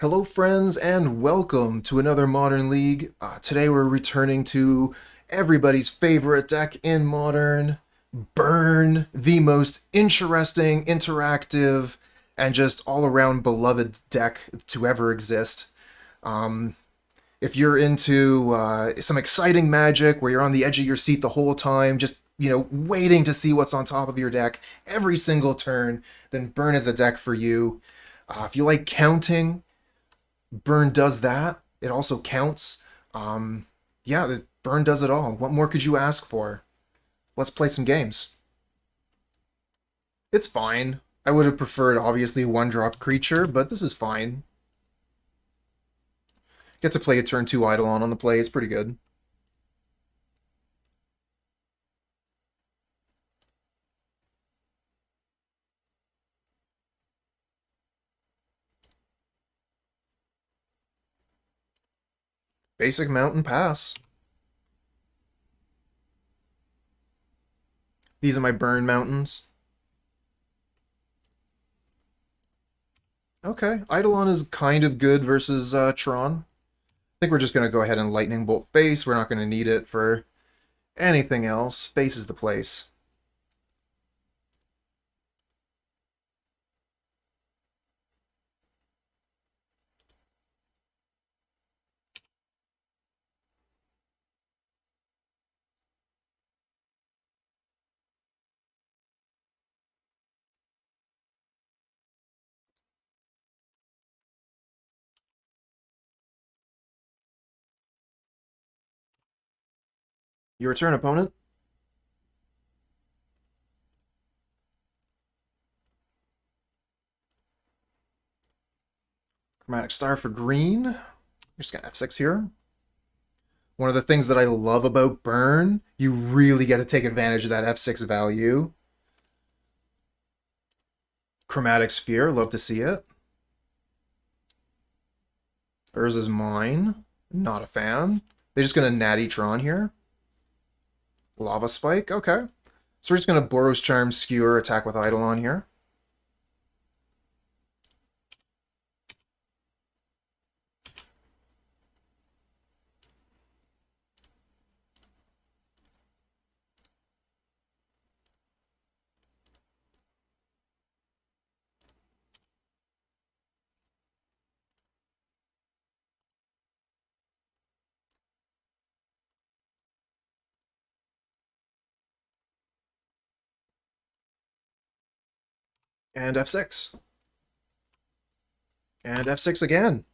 Hello friends and welcome to another Modern League. Today we're returning to everybody's favorite deck in Modern, Burn, the most interesting, interactive, and just all-around beloved deck to ever exist. If you're into some exciting Magic where you're on the edge of your seat the whole time, just waiting to see what's on top of your deck every single turn, then Burn is the deck for you. If you like counting, Burn does that. It also counts. Yeah, Burn does it all. What more could you ask for? Let's play some games. It's fine. I would have preferred, obviously, one-drop creature, but this is fine. Get to play a turn 2 Eidolon on the play. It's pretty good. Basic Mountain Pass. These are my Burn Mountains. Okay, Eidolon is kind of good versus Tron. I think we're just going to go ahead and Lightning Bolt Face. We're not going to need it for anything else. Face is the place. Your turn, opponent. Chromatic Star for green. You're just going to F6 here. One of the things that I love about Burn, you really get to take advantage of that F6 value. Chromatic Sphere, love to see it. Urza's Mine, not a fan. They're just going to Natty Tron here. Lava Spike, okay. So we're just going to Boros Charm, Skewer, attack with Eidolon here. And F6. And F6 again.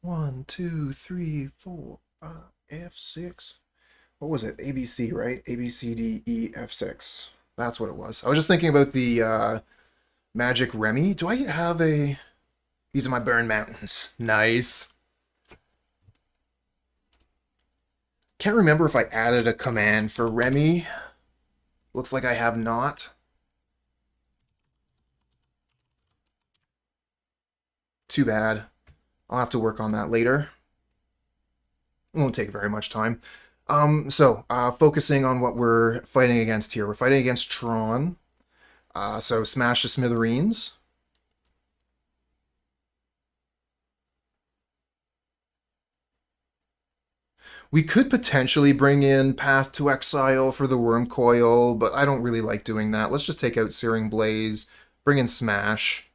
1, 2, 3, 4, 5, F6. What was it? ABC, right? A, B, C, D, E, F6. That's what it was. I was just thinking about the Magic Remy. Do I have a... These are my Burn Mountains. Nice. Can't remember if I added a command for Remy. Looks like I have not. Too bad. I'll have to work on that later. It won't take very much time. Focusing on what we're fighting against here. We're fighting against Tron. So smash the Smithereens. We could potentially bring in Path to Exile for the Worm Coil, but I don't really like doing that. Let's just take out Searing Blaze, bring in Smash,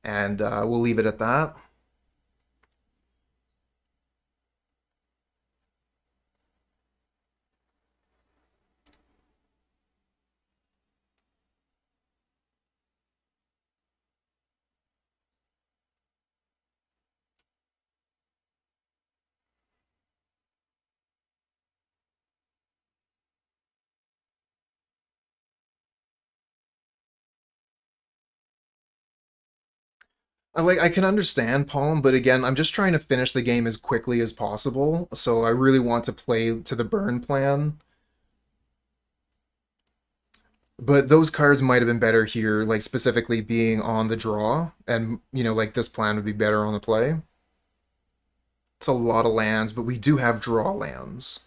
and we'll leave it at that. I can understand Palm, but again, I'm just trying to finish the game as quickly as possible, so I really want to play to the burn plan. But those cards might have been better here, like specifically being on the draw, and like this plan would be better on the play. It's a lot of lands, but we do have draw lands.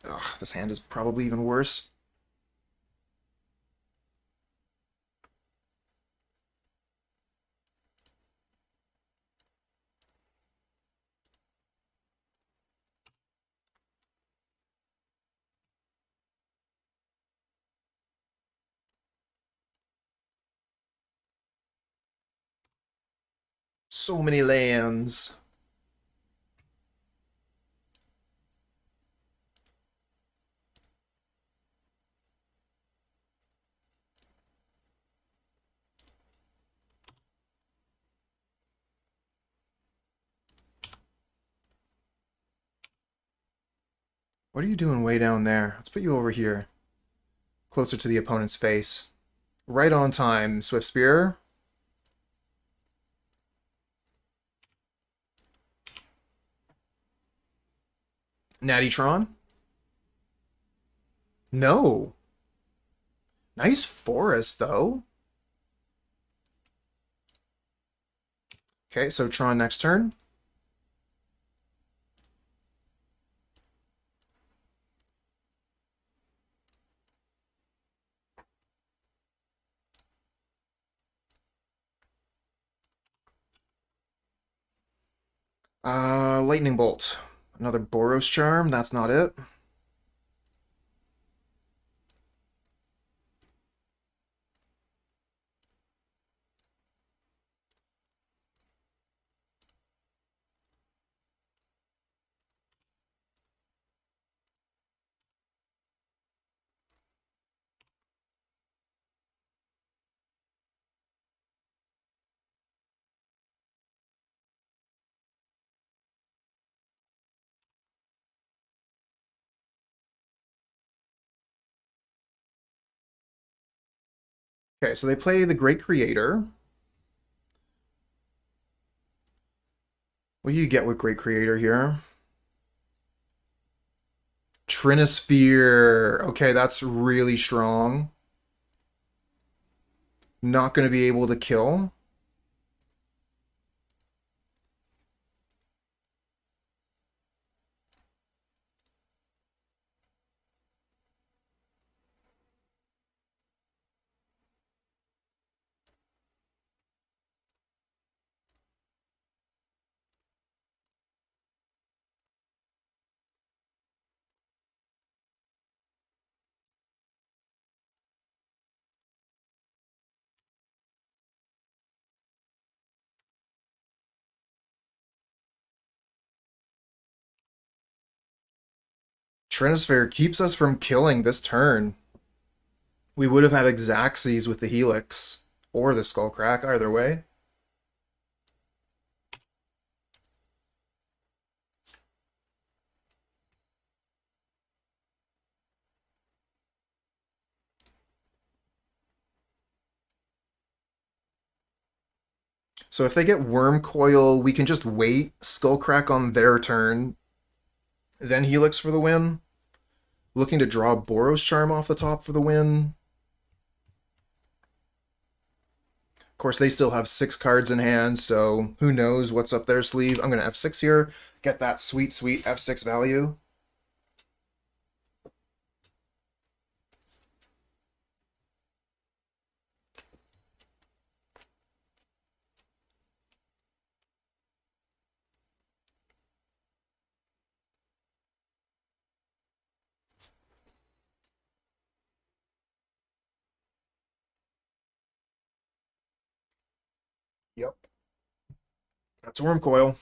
Ugh, this hand is probably even worse. So many lands. What are you doing way down there? Let's put you over here, closer to the opponent's face. Right on time, Swiftspear. Natty Tron? No. Nice forest, though. Okay, so Tron next turn. Lightning Bolt. Another Boros Charm, that's not it. Okay, so they play the Great Creator. What do you get with Great Creator here? Trinisphere. Okay, that's really strong. Not going to be able to kill. Trinisphere keeps us from killing this turn. We would have had Xaxes with the Helix or the Skullcrack, either way. So if they get Worm Coil, we can just wait, Skullcrack on their turn, then Helix for the win. Looking to draw Boros Charm off the top for the win. Of course, they still have 6 cards in hand, so who knows what's up their sleeve. I'm going to F6 here, get that sweet, sweet F6 value. Yep. That's a Worm Coil.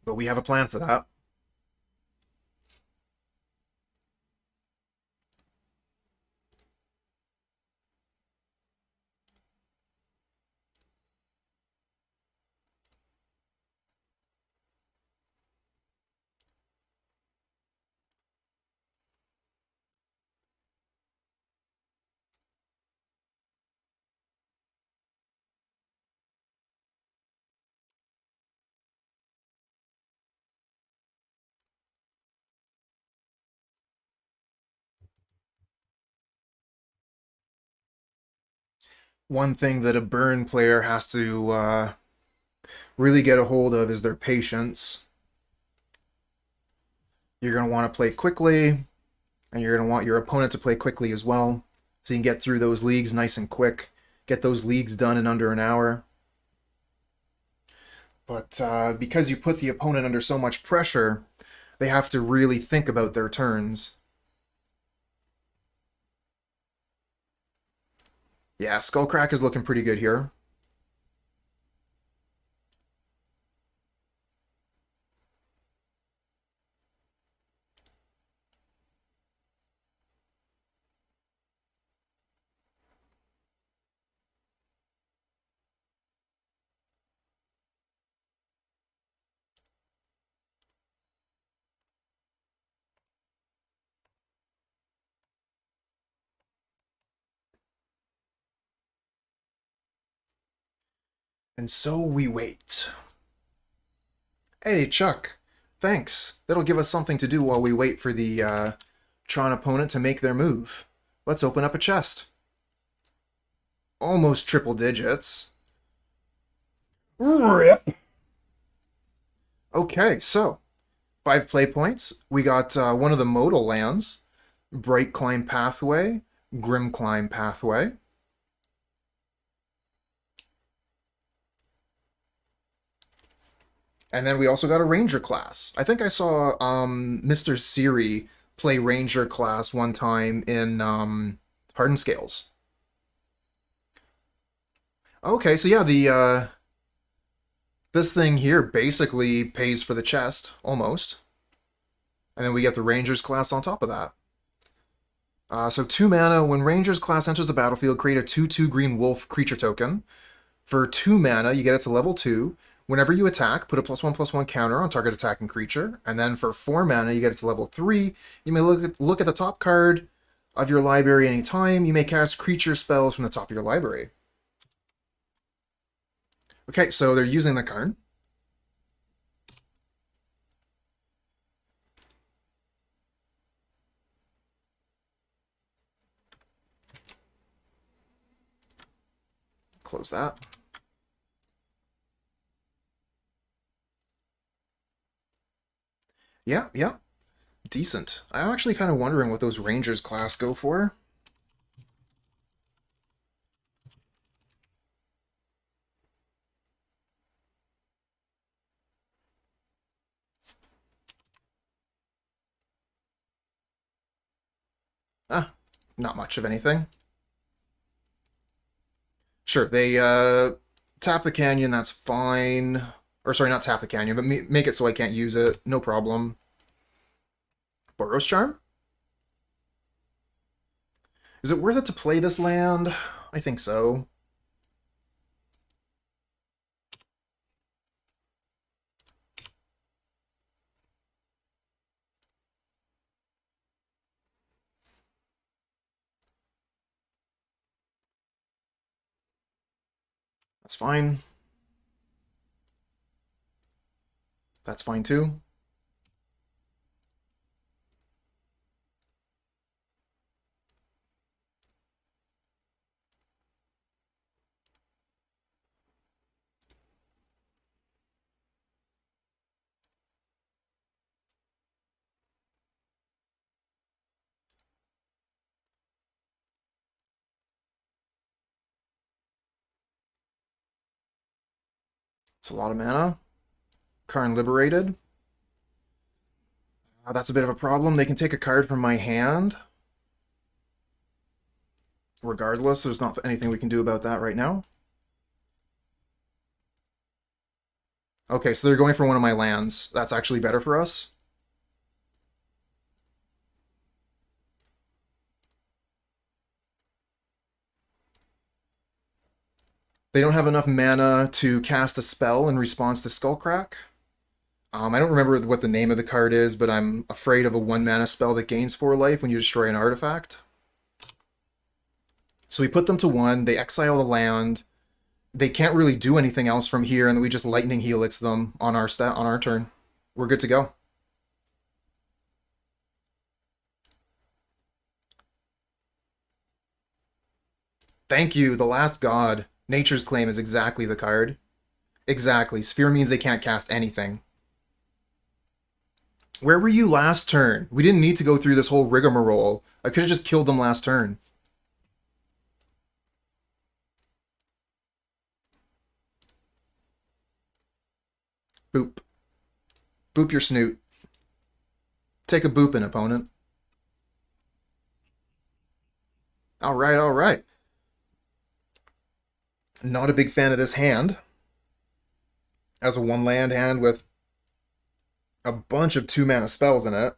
But we have a plan for that. One thing that a burn player has to really get a hold of is their patience. You're going to want to play quickly, and you're going to want your opponent to play quickly as well, so you can get through those leagues nice and quick, get those leagues done in under an hour. But because you put the opponent under so much pressure, they have to really think about their turns. Yeah, Skullcrack is looking pretty good here. And so we wait. Hey, Chuck. Thanks. That'll give us something to do while we wait for the Tron opponent to make their move. Let's open up a chest. Almost triple digits. RIP! Okay, so 5 play points. We got one of the modal lands, Bright Climb Pathway, Grim Climb Pathway. And then we also got a Ranger class. I think I saw Mr. Siri play Ranger class one time in Hardened Scales. Okay, so yeah, the this thing here basically pays for the chest, almost. And then we get the Rangers class on top of that. So 2 mana, when Rangers class enters the battlefield, create a 2/2 green wolf creature token. For 2 mana, you get it to level 2. Whenever you attack, put a +1/+1 counter on target attacking creature. And then for 4 mana, you get it to level 3. You may look at the top card of your library anytime. You may cast creature spells from the top of your library. Okay, so they're using the card. Close that. Yeah, yeah. Decent. I'm actually kind of wondering what those Rangers class go for. Ah, not much of anything. Sure, they tap the canyon, that's fine. Or sorry, not tap the canyon, but make it so I can't use it. No problem. Boros Charm? Is it worth it to play this land? I think so. That's fine. That's fine too. It's a lot of mana. Karn Liberated. That's a bit of a problem. They can take a card from my hand. Regardless, there's not anything we can do about that right now. Okay, so they're going for one of my lands. That's actually better for us. They don't have enough mana to cast a spell in response to Skullcrack. I don't remember what the name of the card is, but I'm afraid of a 1 mana spell that gains 4 life when you destroy an artifact. So we put them to 1, they exile the land. They can't really do anything else from here, and then we just Lightning Helix them on our turn. We're good to go. Thank you, the Last God. Nature's Claim is exactly the card. Exactly. Sphere means they can't cast anything. Where were you last turn? We didn't need to go through this whole rigmarole. I could have just killed them last turn. Boop. Boop your snoot. Take a boopin', opponent. Alright, alright. Not a big fan of this hand. As a 1-land hand with a bunch of 2 mana spells in it.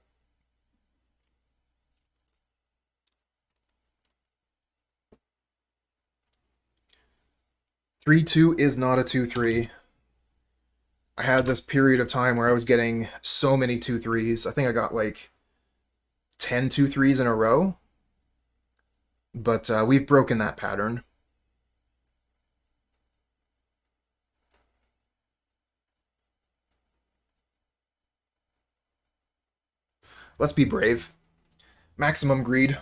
Three-two is not a 2/3. I had this period of time where I was getting so many 2/3s. I think I got like 10 2/3s in a row. But we've broken that pattern. Let's be brave. Maximum greed.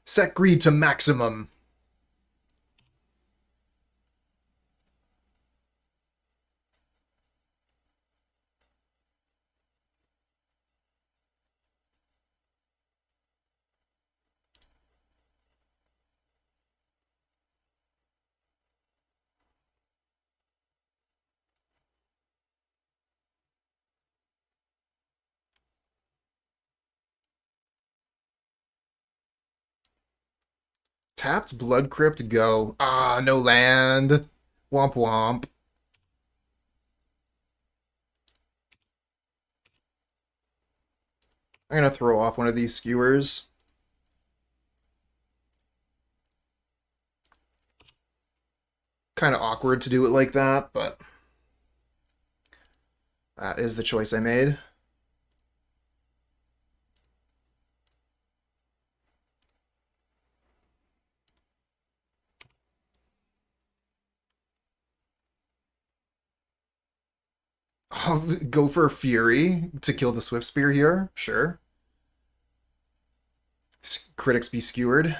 Set greed to maximum. Tapped Blood Crypt, go. Ah, no land. Womp womp. I'm gonna throw off one of these skewers. Kind of awkward to do it like that, but that is the choice I made. I'll go for a Fury to kill the Swiftspear here. Sure. Critics be skewered.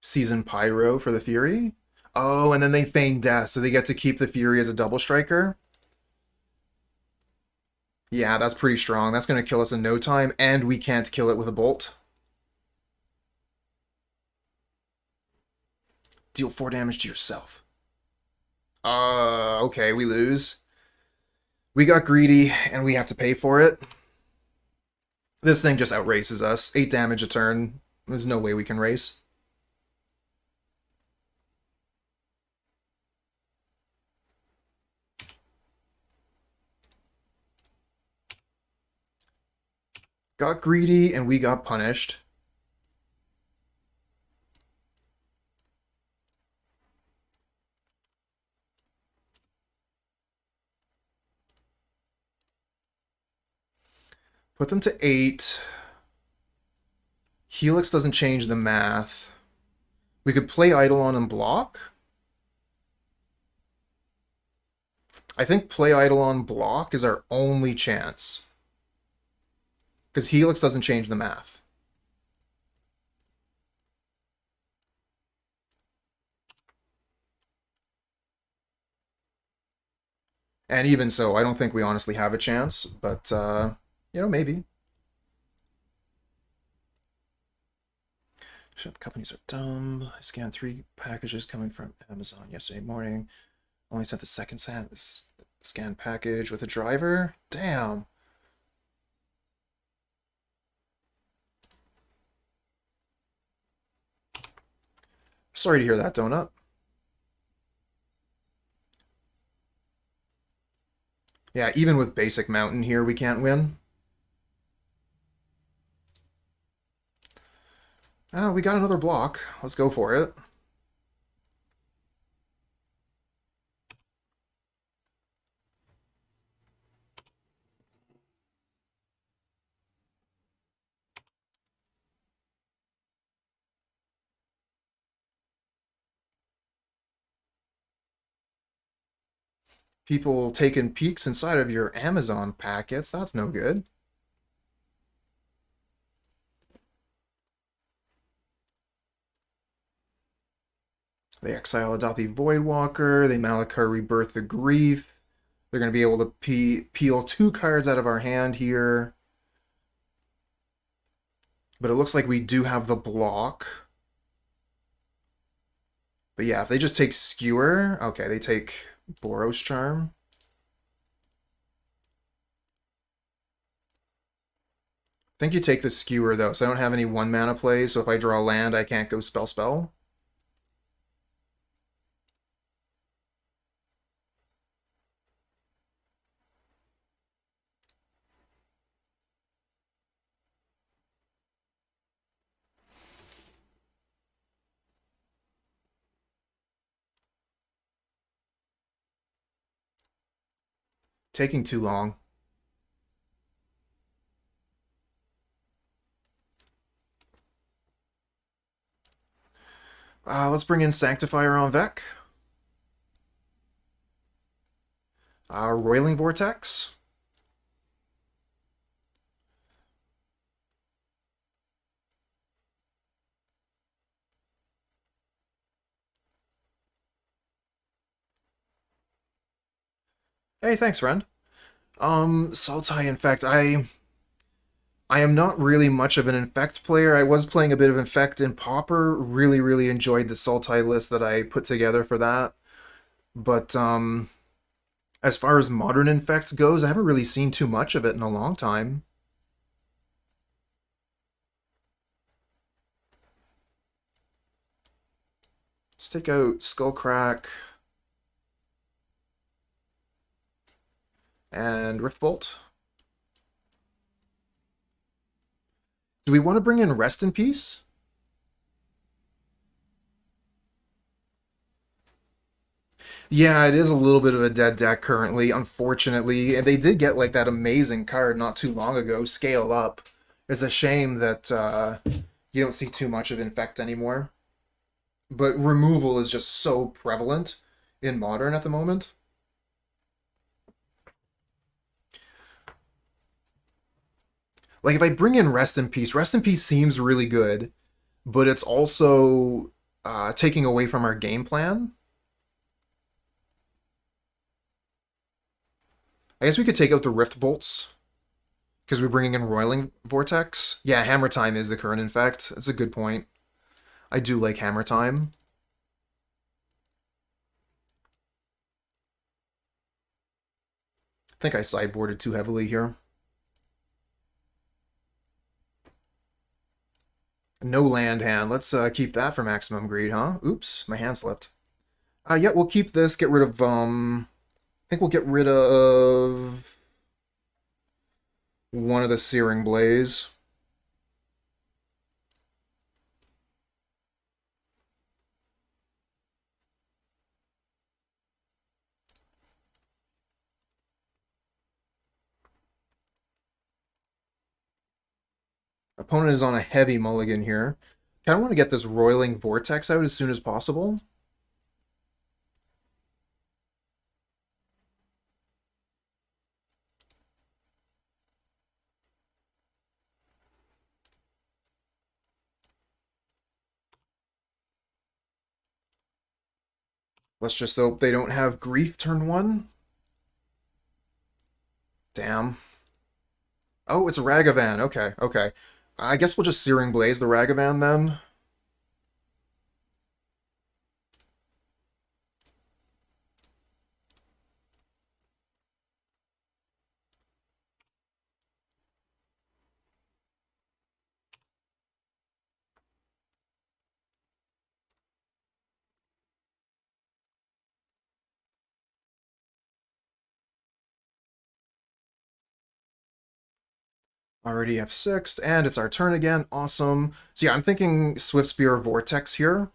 Season Pyro for the Fury. Oh, and then they feign death, so they get to keep the Fury as a double striker. Yeah, that's pretty strong. That's going to kill us in no time, and we can't kill it with a bolt. Deal 4 damage to yourself. Okay, we lose. We got greedy, and we have to pay for it. This thing just outraces us. 8 damage a turn. There's no way we can race. Got greedy, and we got punished. Put them to 8. Helix doesn't change the math. We could play Eidolon and block. I think play Eidolon block is our only chance. Because Helix doesn't change the math. And even so, I don't think we honestly have a chance, but, you know, maybe. Ship companies are dumb. I scanned 3 packages coming from Amazon yesterday morning. Only sent the second scan package with a driver. Damn. Sorry to hear that, Donut. Yeah, even with basic mountain here, we can't win. Oh, we got another block. Let's go for it. People taking peeks inside of your Amazon packets. That's no good. They exile a Dothi Voidwalker. They Malachar Rebirth the Grief. They're going to be able to peel 2 cards out of our hand here. But it looks like we do have the block. But yeah, if they just take Skewer... Okay, they take Boros Charm. I think you take the Skewer, though, so I don't have any 1-mana plays, so if I draw land, I can't go spell. Taking too long. Let's bring in Sanctifier en-Vec. Roiling Vortex. Hey, thanks, friend. Sultai Infect. I am not really much of an Infect player. I was playing a bit of Infect in Pauper. Really, really enjoyed the Sultai list that I put together for that. But as far as modern Infect goes, I haven't really seen too much of it in a long time. Let's take out Skullcrack and Riftbolt. Do we want to bring in Rest in Peace? Yeah, it is a little bit of a dead deck currently, unfortunately. And they did get like that amazing card not too long ago, Scale Up. It's a shame that you don't see too much of Infect anymore. But removal is just so prevalent in Modern at the moment. Like if I bring in Rest in Peace seems really good, but it's also taking away from our game plan. I guess we could take out the Rift Bolts because we're bringing in Roiling Vortex. Yeah, Hammer Time is the current Infect. That's a good point. I do like Hammer Time. I think I sideboarded too heavily here. No land hand. Let's keep that for maximum greed, huh? Oops, my hand slipped. Yeah, we'll keep this. Get rid of, I think we'll get rid of one of the Searing Blaze. Opponent is on a heavy mulligan here. Kind of want to get this Roiling Vortex out as soon as possible. Let's just hope they don't have Grief turn 1. Damn. Oh, it's a Ragavan. Okay, okay. I guess we'll just Searing Blaze the Ragavan then. Already F6, and it's our turn again. Awesome. So yeah, I'm thinking Swiftspear Vortex here.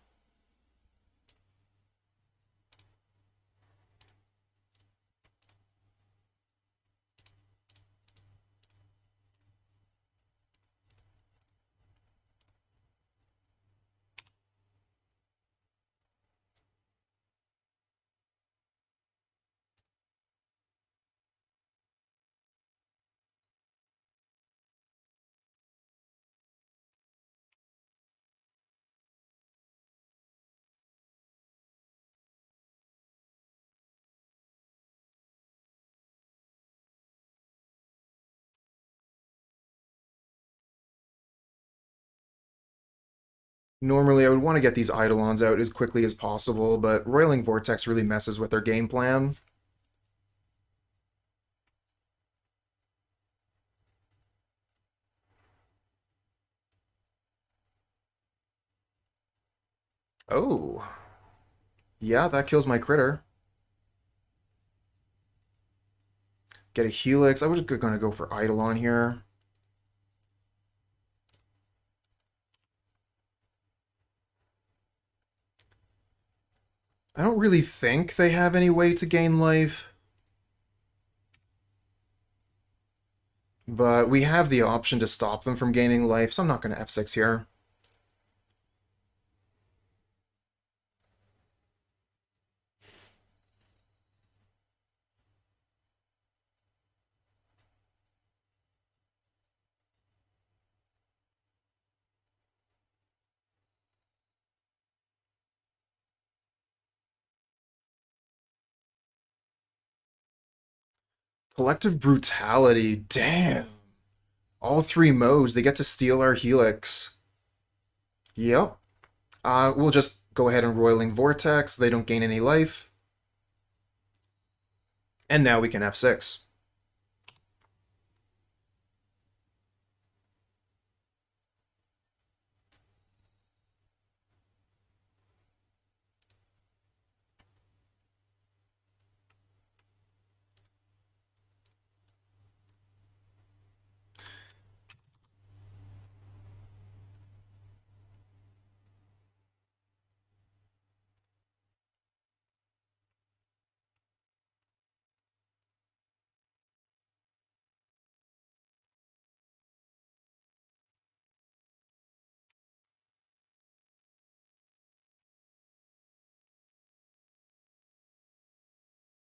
Normally, I would want to get these Eidolons out as quickly as possible, but Roiling Vortex really messes with their game plan. Oh. Yeah, that kills my critter. Get a Helix. I was going to go for Eidolon here. I don't really think they have any way to gain life. But we have the option to stop them from gaining life, so I'm not going to F6 here. Collective Brutality, damn. All three modes, they get to steal our Helix. Yep. We'll just go ahead and Roiling Vortex. They don't gain any life. And now we can F6.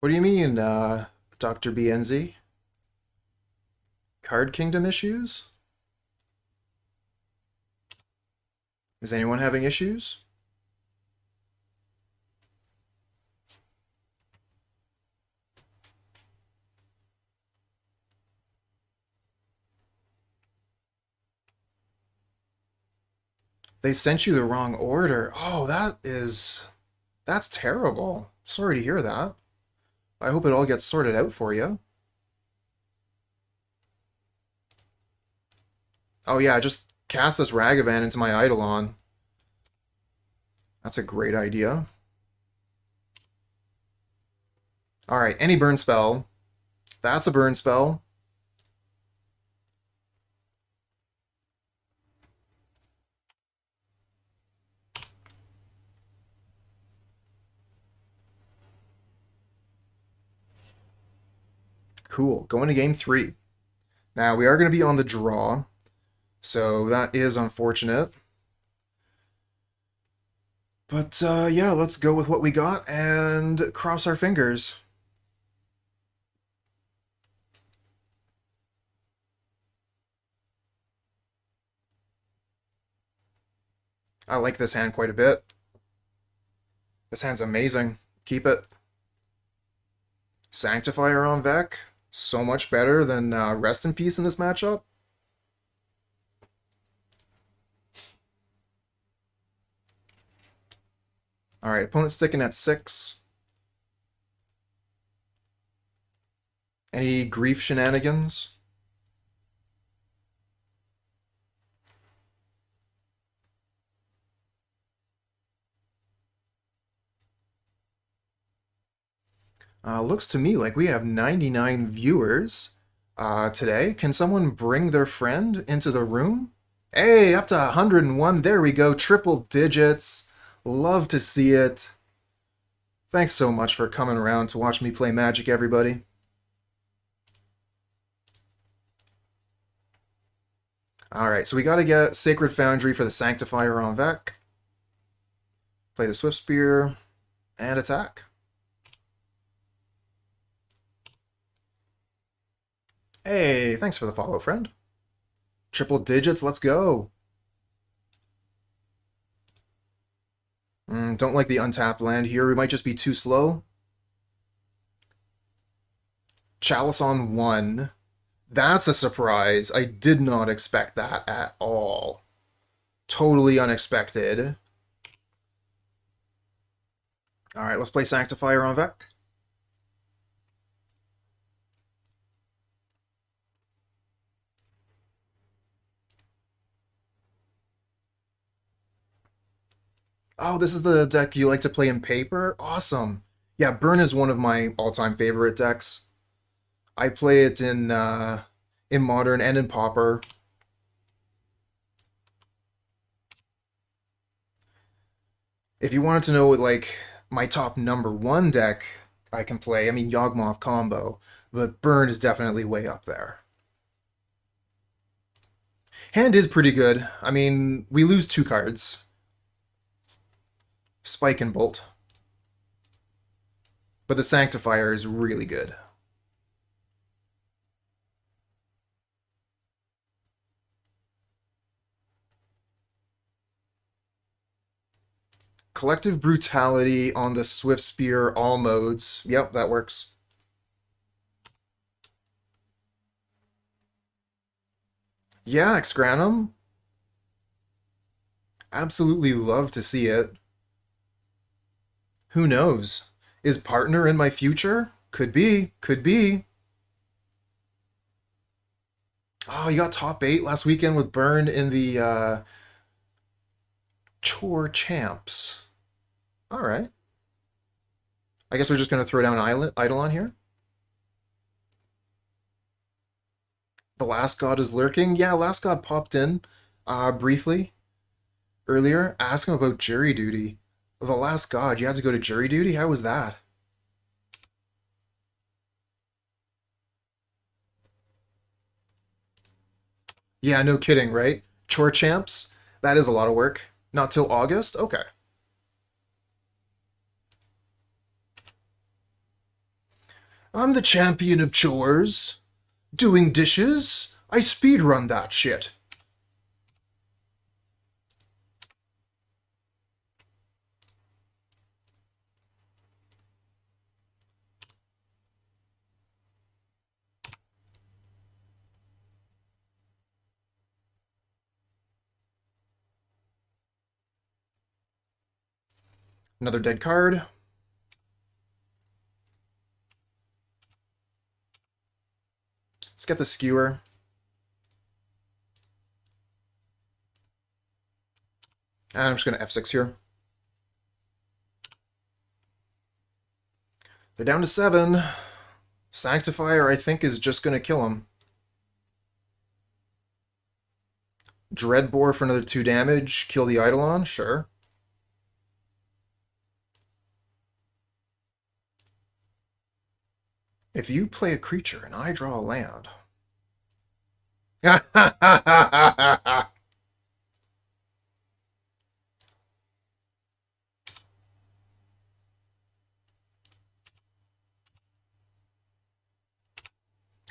What do you mean, Dr. BNZ? Card Kingdom issues? Is anyone having issues? They sent you the wrong order. Oh, that's terrible. Sorry to hear that. I hope it all gets sorted out for you. Oh yeah, just cast this Ragavan into my Eidolon. That's a great idea. Alright, any burn spell. That's a burn spell. Cool. Going to game 3. Now, we are going to be on the draw, so that is unfortunate. But, yeah, let's go with what we got and cross our fingers. I like this hand quite a bit. This hand's amazing. Keep it. Sanctifier en-Vec. So much better than Rest in Peace in this matchup. Alright, opponent sticking at 6. Any grief shenanigans? Looks to me like we have 99 viewers today. Can someone bring their friend into the room? Hey, up to 101. There we go. Triple digits. Love to see it. Thanks so much for coming around to watch me play Magic, everybody. Alright, so we got to get Sacred Foundry for the Sanctifier en-Vec. Play the Swiftspear and attack. Hey, thanks for the follow, friend. Triple digits, let's go. Don't like the untapped land here. We might just be too slow. Chalice on 1. That's a surprise. I did not expect that at all. Totally unexpected. Alright, let's play Sanctifier en-Vec. Oh, this is the deck you like to play in paper? Awesome. Yeah, Burn is one of my all-time favorite decks. I play it in Modern and in Pauper. If you wanted to know what, like, my top #1 deck I can play, I mean, Yawgmoth combo, but Burn is definitely way up there. Hand is pretty good. I mean, we lose 2 cards. Spike and Bolt. But the Sanctifier is really good. Collective Brutality on the Swiftspear all modes. Yep, that works. Yeah, Excranum. Absolutely love to see it. Who knows? Is partner in my future? Could be, could be. Oh, you got top 8 last weekend with Burn in the Chore Champs. All right. I guess we're just going to throw down an Eidolon here. The Last God is lurking. Yeah, Last God popped in briefly earlier. Ask him about jury duty. The Last God, you had to go to jury duty? How was that? Yeah, no kidding, right? Chore Champs? That is a lot of work. Not till August? Okay. I'm the champion of chores. Doing dishes? I speedrun that shit. Another dead card. Let's get the Skewer. And I'm just going to F6 here. They're down to 7. Sanctifier, I think, is just going to kill him. Dreadbore for another 2 damage. Kill the Eidolon, sure. If you play a creature and I draw a land...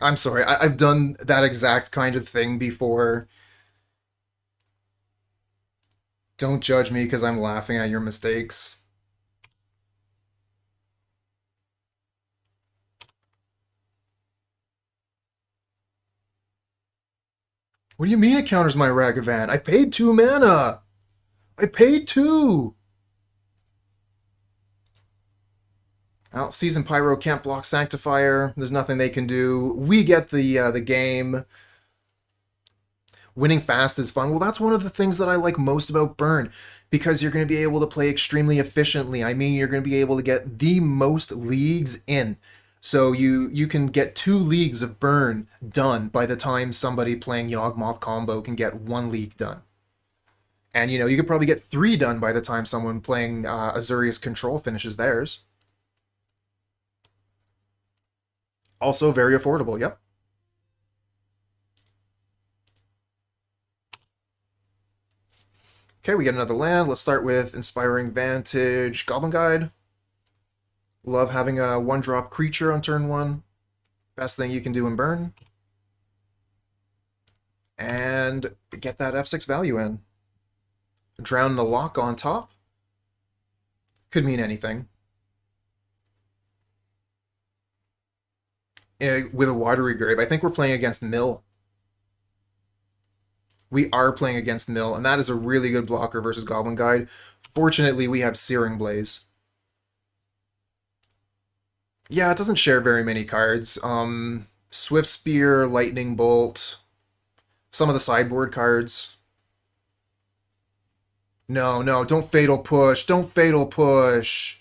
I'm sorry, I've done that exact kind of thing before. Don't judge me because I'm laughing at your mistakes. What do you mean it counters my Ragavan? I paid 2 mana! I paid 2! Well, Season Pyro can't block Sanctifier. There's nothing they can do. We get the game. Winning fast is fun. Well, that's one of the things that I like most about Burn, because you're going to be able to play extremely efficiently. I mean, you're going to be able to get the most leagues in. So you can get 2 leagues of Burn done by the time somebody playing Yawgmoth combo can get 1 league done. And, you know, you could probably get 3 done by the time someone playing Azurius Control finishes theirs. Also very affordable, yep. Okay, we get another land. Let's start with Inspiring Vantage, Goblin Guide. Love having a 1-drop creature on turn 1. Best thing you can do in Burn. And get that F6 value in. Drown the Lock on top. Could mean anything. With a Watery Grave, I think we're playing against Mill. We are playing against Mill, and that is a really good blocker versus Goblin Guide. Fortunately, we have Searing Blaze. Yeah, it doesn't share very many cards. Swiftspear, Lightning Bolt, some of the sideboard cards. No, no, don't Fatal Push. Don't Fatal Push.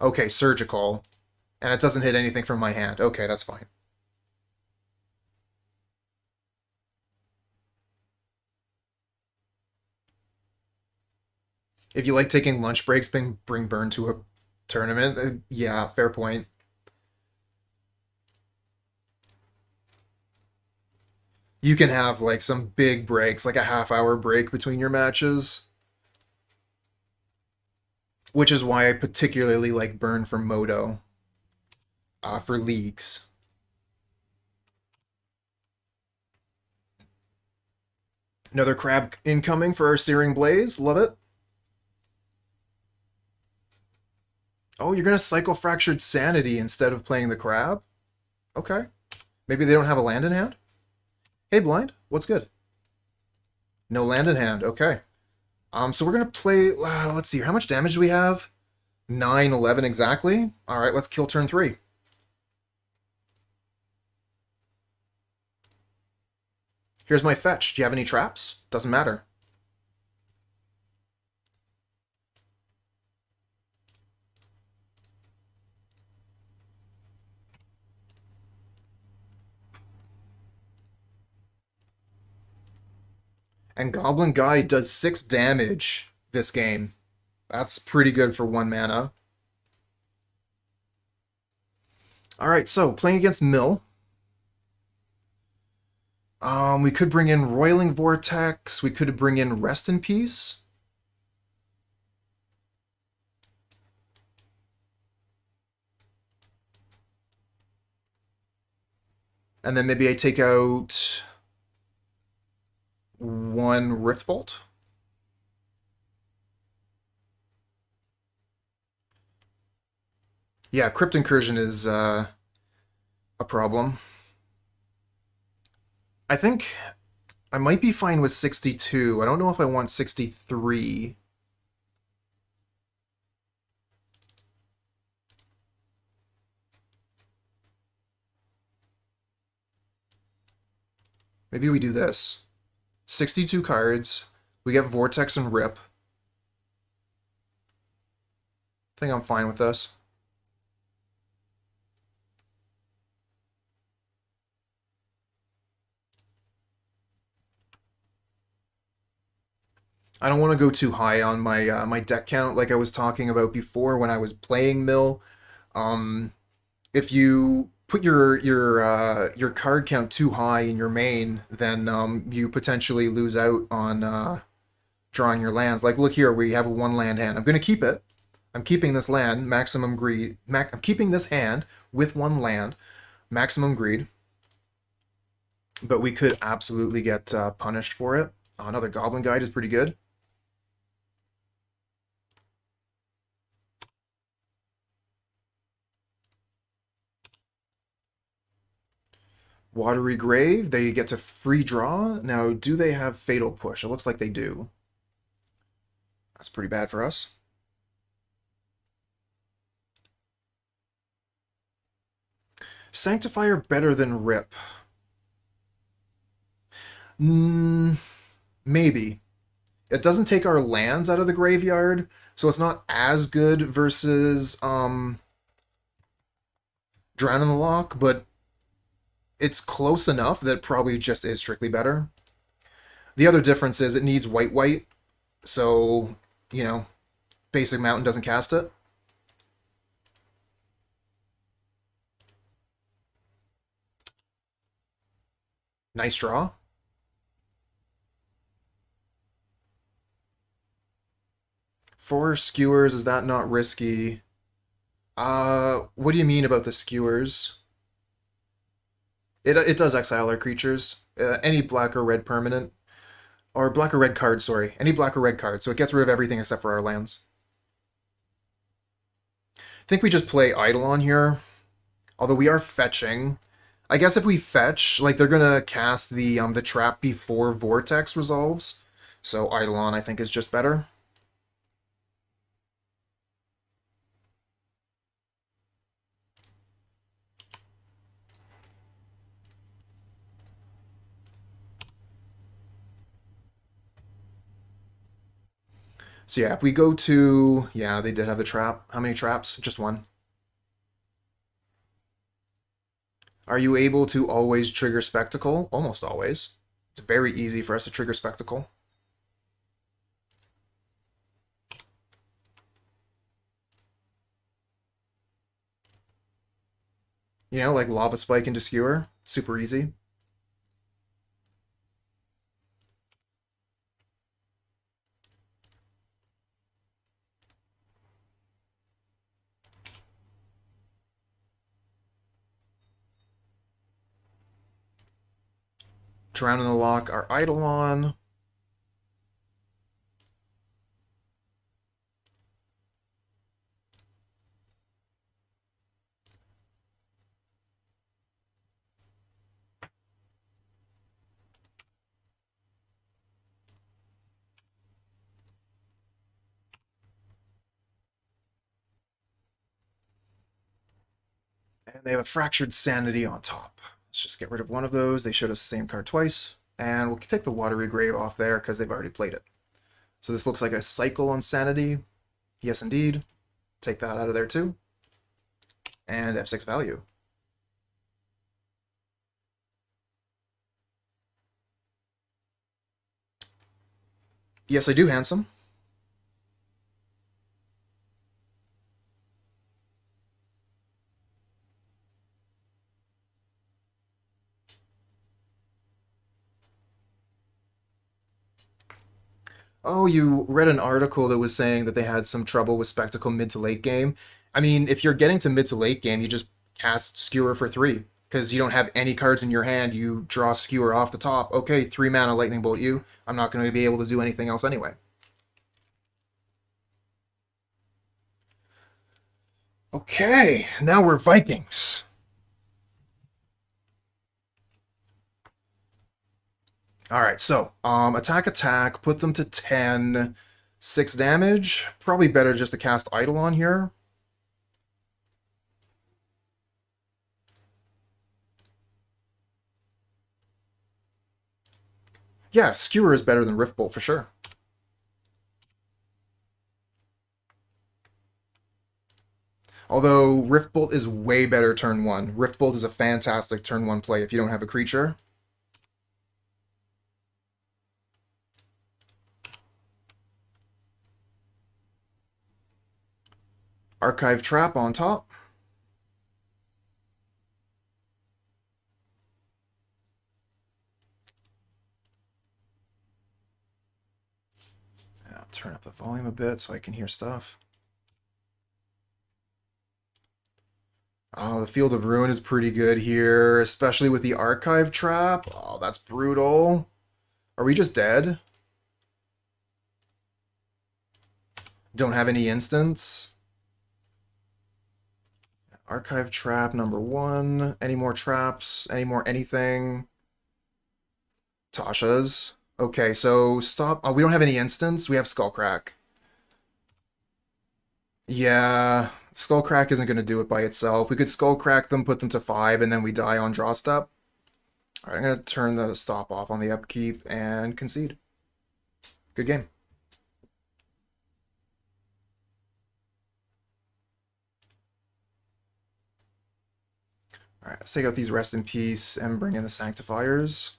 Okay, Surgical. And it doesn't hit anything from my hand. Okay, that's fine. If you like taking lunch breaks, bring Burn to a tournament. Yeah, fair point. You can have like some big breaks, like a half-hour break between your matches. Which is why I particularly like Burn for Moto. For leagues. Another crab incoming for our Searing Blaze. Love it. Oh, you're going to Cycle Fractured Sanity instead of playing the crab? Okay. Maybe they don't have a land in hand? Hey, Blind, what's good? No land in hand. Okay. So we're gonna play. Let's see. How much damage do we have? 9, 11 exactly. All right, let's kill turn 3. Here's my fetch. Do you have any traps? Doesn't matter. And Goblin Guy does 6 damage this game. That's pretty good for 1 mana. Alright, so playing against Mill. We could bring in Roiling Vortex. We could bring in Rest in Peace. And then maybe I take out 1 Rift Bolt. Yeah, Crypt Incursion is a problem. I think I might be fine with 62. I don't know if I want 63. Maybe we do this. 62 cards. We get Vortex and Rip. I think I'm fine with this. I don't want to go too high on my my deck count like I was talking about before when I was playing Mill. If you put your card count too high in your main, then you potentially lose out on drawing your lands. Like, look here, we have a 1 land hand. I'm going to keep it. I'm keeping this land, maximum greed. I'm keeping this hand with 1 land, maximum greed. But we could absolutely get punished for it. Another Goblin Guide is pretty good. Watery Grave, they get to free draw. Now, do they have Fatal Push? It looks like they do. That's pretty bad for us. Sanctifier better than Rip. Maybe. It doesn't take our lands out of the graveyard, so it's not as good versus Drown in the Lock, but it's close enough that it probably just is strictly better. The other difference is it needs white, so, you know, basic mountain doesn't cast it. Nice draw. Four skewers, is that not risky? What do you mean about the skewers? It does exile our creatures. Any black or red permanent. Or black or red card, sorry. Any black or red card, so it gets rid of everything except for our lands. I think we just play Eidolon here. Although we are fetching. I guess if we fetch, like, they're gonna cast the trap before Vortex resolves. So Eidolon, I think, is just better. So yeah, if we go to... Yeah, they did have the trap. How many traps? Just 1. Are you able to always trigger Spectacle? Almost always. It's very easy for us to trigger Spectacle. You know, like Lava Spike into Skewer. Super easy. Drown in the Lock, our Eidolon. And they have a Fractured Sanity on top. Let's just get rid of one of those. They showed us the same card twice. And we'll take the Watery Grave off there because they've already played it. So this looks like a cycle on Sanity. Yes, indeed. Take that out of there too. And F6 value. Yes, I do, handsome. Oh, you read an article that was saying that they had some trouble with Spectacle mid to late game. I mean, if you're getting to mid to late game, you just cast Skewer for 3. Because you don't have any cards in your hand, you draw Skewer off the top. Okay, 3 mana Lightning Bolt you. I'm not going to be able to do anything else anyway. Okay, now we're Vikings. Alright, so, attack, put them to 10, 6 damage. Probably better just to cast Eidolon here. Yeah, Skewer is better than Riftbolt for sure. Although Riftbolt is way better turn 1. Riftbolt is a fantastic turn 1 play if you don't have a creature. Archive Trap on top. I'll turn up the volume a bit so I can hear stuff. Oh, the Field of Ruin is pretty good here, especially with the Archive Trap. Oh, that's brutal. Are we just dead? Don't have any instants. Archive Trap number 1. Any more traps? Any more anything? Tasha's. Okay, so stop. Oh, we don't have any instants. We have Skullcrack. Yeah, Skullcrack isn't going to do it by itself. We could Skullcrack them, put them to 5, and then we die on draw step. Alright, I'm going to turn the stop off on the upkeep and concede. Good game. Alright, let's take out these Rest in Peace and bring in the Sanctifiers.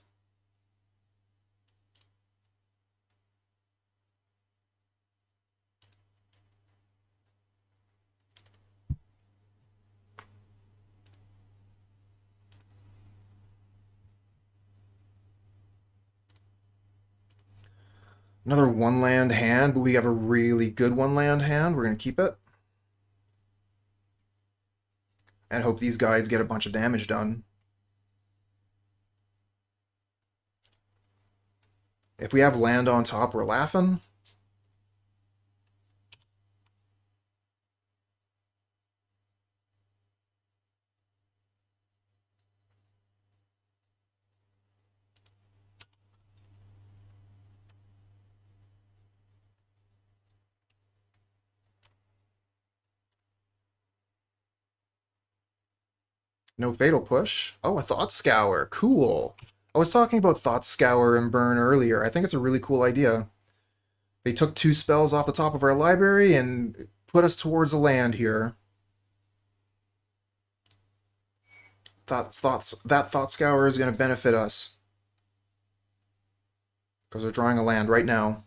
Another 1-land hand, but we have a really good 1-land hand. We're going to keep it. And hope these guys get a bunch of damage done. If we have land on top, we're laughing. No Fatal Push. Oh, a Thought Scour. Cool. I was talking about Thought Scour and Burn earlier. I think it's a really cool idea. They took 2 spells off the top of our library and put us towards a land here. That Thought Scour is going to benefit us. Because we're drawing a land right now.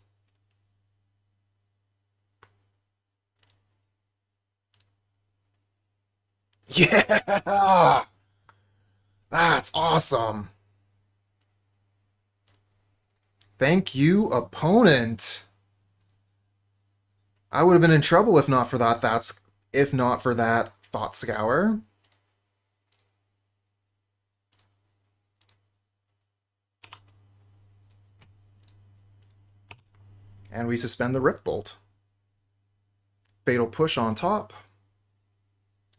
Yeah! That's awesome. Thank you, opponent. I would have been in trouble if not for that. If not for that Thought Scour. And we suspend the Riftbolt. Fatal Push on top.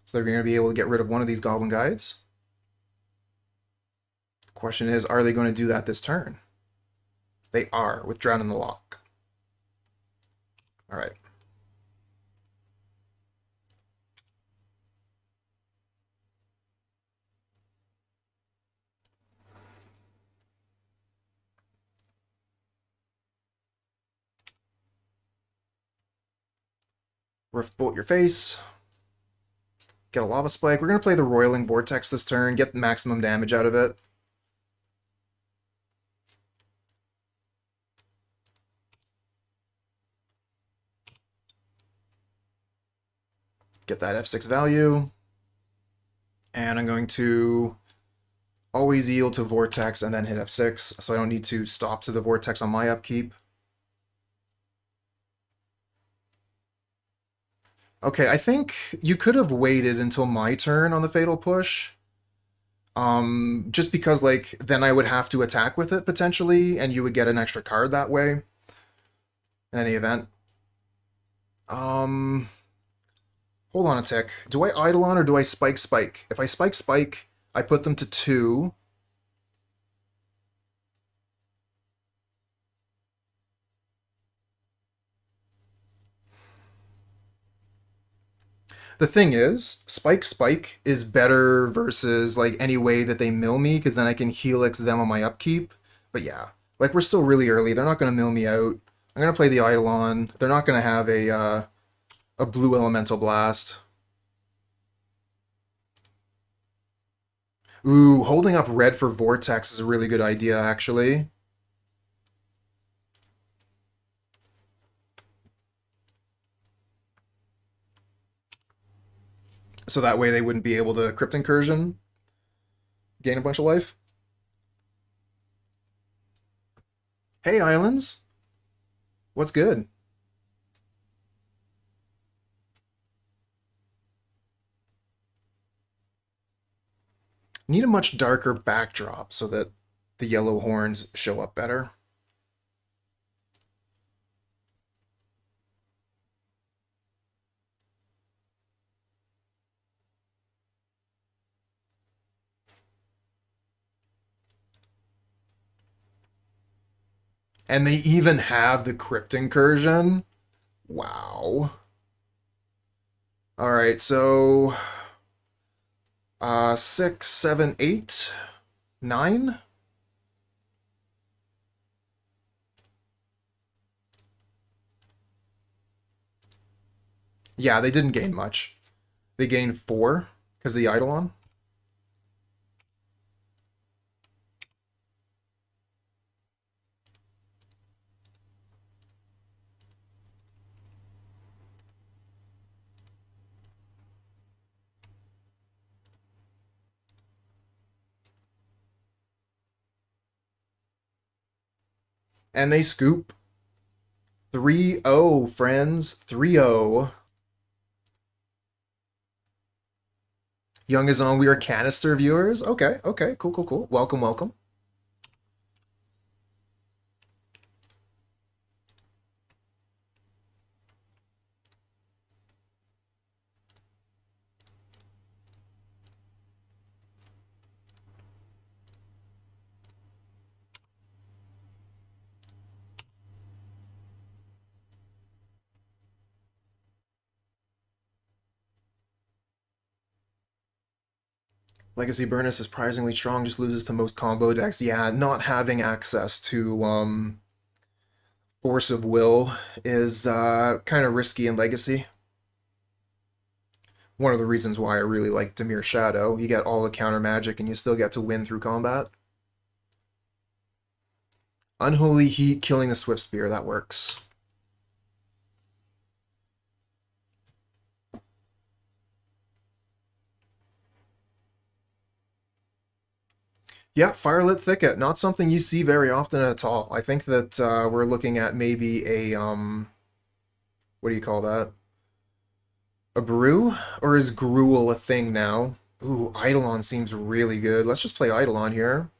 So they're going to be able to get rid of one of these Goblin Guides. The question is, are they going to do that this turn? They are, with Drown in the Lock. Alright. Rift Bolt your face. Get a Lava Spike. We're going to play the Roiling Vortex this turn, get the maximum damage out of it. Get that F6 value. And I'm going to always yield to Vortex and then hit F6, so I don't need to stop to the Vortex on my upkeep. Okay, I think you could have waited until my turn on the Fatal Push. Just because, like, then I would have to attack with it, potentially, and you would get an extra card that way. In any event. Hold on a tick. Do I Eidolon or do I Spike? If I Spike, I put them to 2. The thing is, Spike is better versus, like, any way that they mill me, because then I can Helix them on my upkeep. But yeah, like, we're still really early. They're not going to mill me out. I'm going to play the Eidolon. They're not going to have a blue Elemental Blast. Ooh, holding up red for Vortex is a really good idea, actually. So that way they wouldn't be able to Crypt Incursion, gain a bunch of life. Hey, Islands. What's good? Need a much darker backdrop so that the yellow horns show up better. And they even have the Crypt Incursion. Wow. Alright, so 6, 7, 8, 9. Yeah, they didn't gain much. They gained 4 because of the Eidolon. And they scoop 3-0, friends. 3-0. Young is on. We are canister viewers. Okay, okay. Cool. Welcome. Legacy Burnus is surprisingly strong, just loses to most combo decks. Yeah, not having access to Force of Will is kind of risky in Legacy. One of the reasons why I really like Dimir Shadow. You get all the counter magic and you still get to win through combat. Unholy Heat killing the Swiftspear, that works. Yeah, Firelit Thicket, not something you see very often at all. I think that we're looking at maybe a, what do you call that? A brew? Or is Gruel a thing now? Ooh, Eidolon seems really good. Let's just play Eidolon here.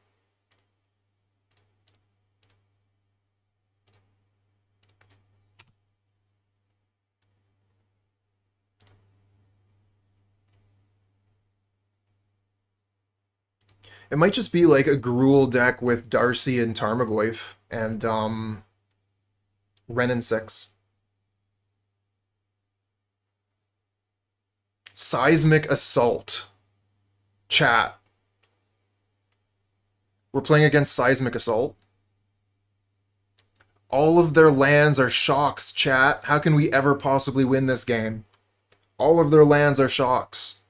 It might just be like a Gruel deck with Darcy and Tarmogoyf and Ren and 6. Seismic Assault. Chat. We're playing against Seismic Assault. All of their lands are shocks, chat. How can we ever possibly win this game? All of their lands are shocks.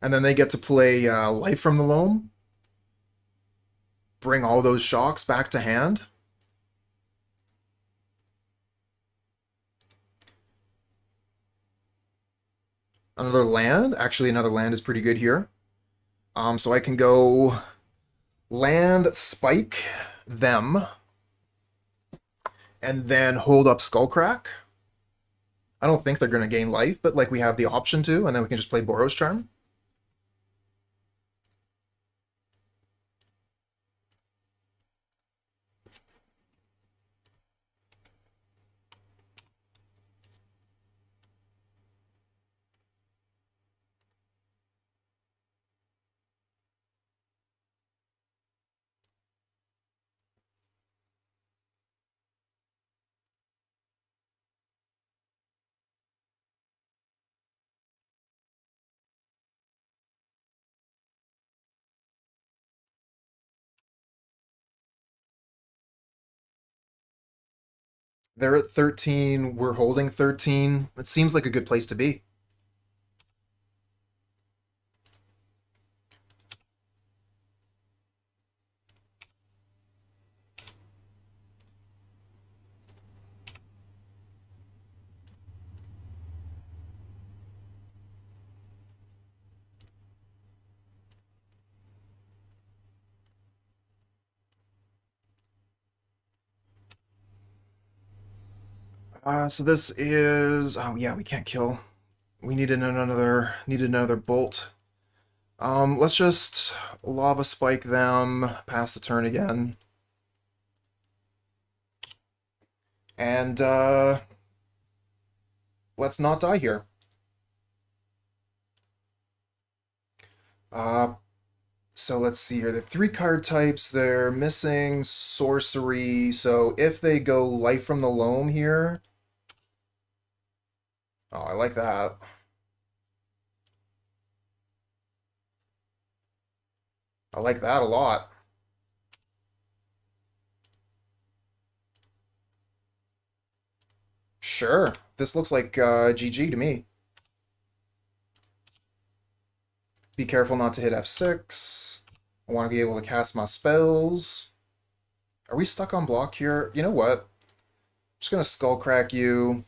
And then they get to play Life from the Loam. Bring all those shocks back to hand. Another land. Actually, another land is pretty good here. So I can go land, spike them, and then hold up Skullcrack. I don't think they're going to gain life, but like we have the option to, and then we can just play Boros Charm. They're at 13, we're holding 13. It seems like a good place to be. So this is, oh yeah, we can't kill. We needed another bolt. Let's just lava spike them, pass the turn again. And let's not die here. So let's see here. The 3-card types, they're missing sorcery. So if they go Life from the Loam here. Oh, I like that. I like that a lot. Sure. This looks like GG to me. Be careful not to hit F6. I want to be able to cast my spells. Are we stuck on block here? You know what? I'm just going to Skullcrack you,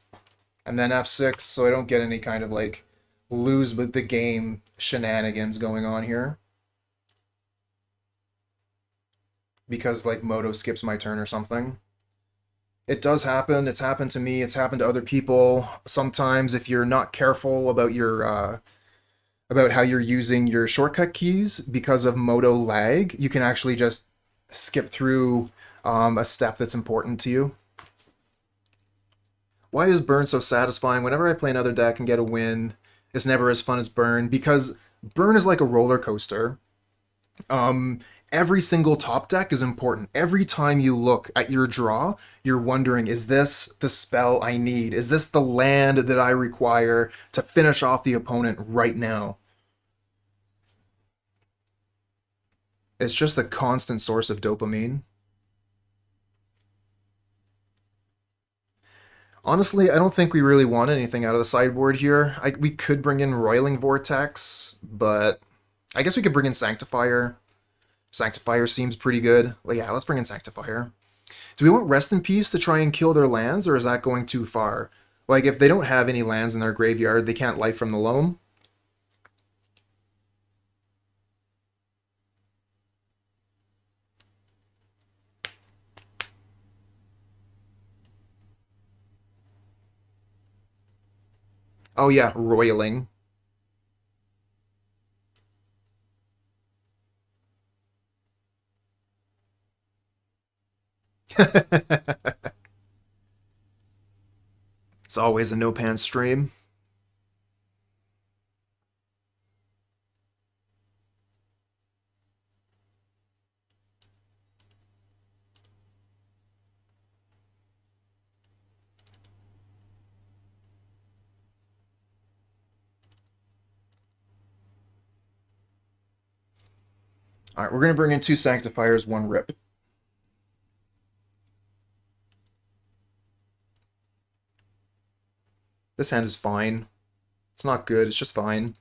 and then F6 so I don't get any kind of, like, lose with the game shenanigans going on here. Because, like, Moto skips my turn or something. It does happen. It's happened to me. It's happened to other people. Sometimes if you're not careful about your about how you're using your shortcut keys because of Moto lag, you can actually just skip through a step that's important to you. Why is Burn so satisfying? Whenever I play another deck and get a win, it's never as fun as Burn, because Burn is like a roller coaster. Every single top deck is important. Every time you look at your draw, you're wondering, is this the spell I need? Is this the land that I require to finish off the opponent right now? It's just a constant source of dopamine. Honestly, I don't think we really want anything out of the sideboard here. We could bring in Roiling Vortex, but I guess we could bring in Sanctifier. Sanctifier seems pretty good. Well, yeah, let's bring in Sanctifier. Do we want Rest in Peace to try and kill their lands, or is that going too far? Like, if they don't have any lands in their graveyard, they can't Life from the Loam. Oh yeah, Roiling. It's always a no-pan stream. All right, we're going to bring in 2 Sanctifiers, 1 Rip. This hand is fine. It's not good, it's just fine.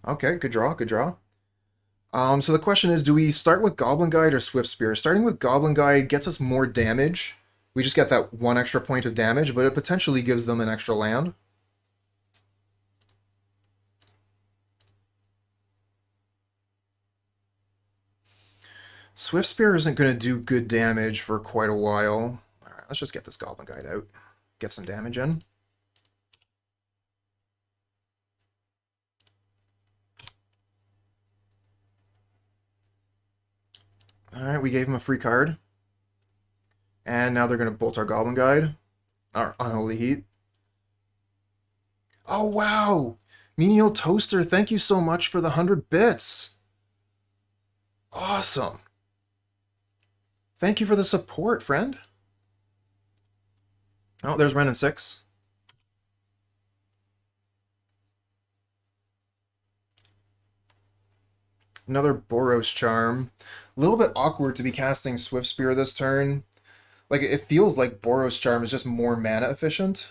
Okay, good draw, good draw. So the question is, do we start with Goblin Guide or Swiftspear? Starting with Goblin Guide gets us more damage. We just get that 1 extra point of damage, but it potentially gives them an extra land. Swiftspear isn't going to do good damage for quite a while. Alright, let's just get this Goblin Guide out. Get some damage in. Alright, we gave him a free card. And now they're going to bolt our Goblin Guide. Our Unholy Heat. Oh, wow! Menial Toaster, thank you so much for the 100 bits! Awesome! Thank you for the support, friend. Oh, there's Ren and 6. Another Boros Charm. A little bit awkward to be casting Swiftspear this turn. Like, it feels like Boros Charm is just more mana efficient.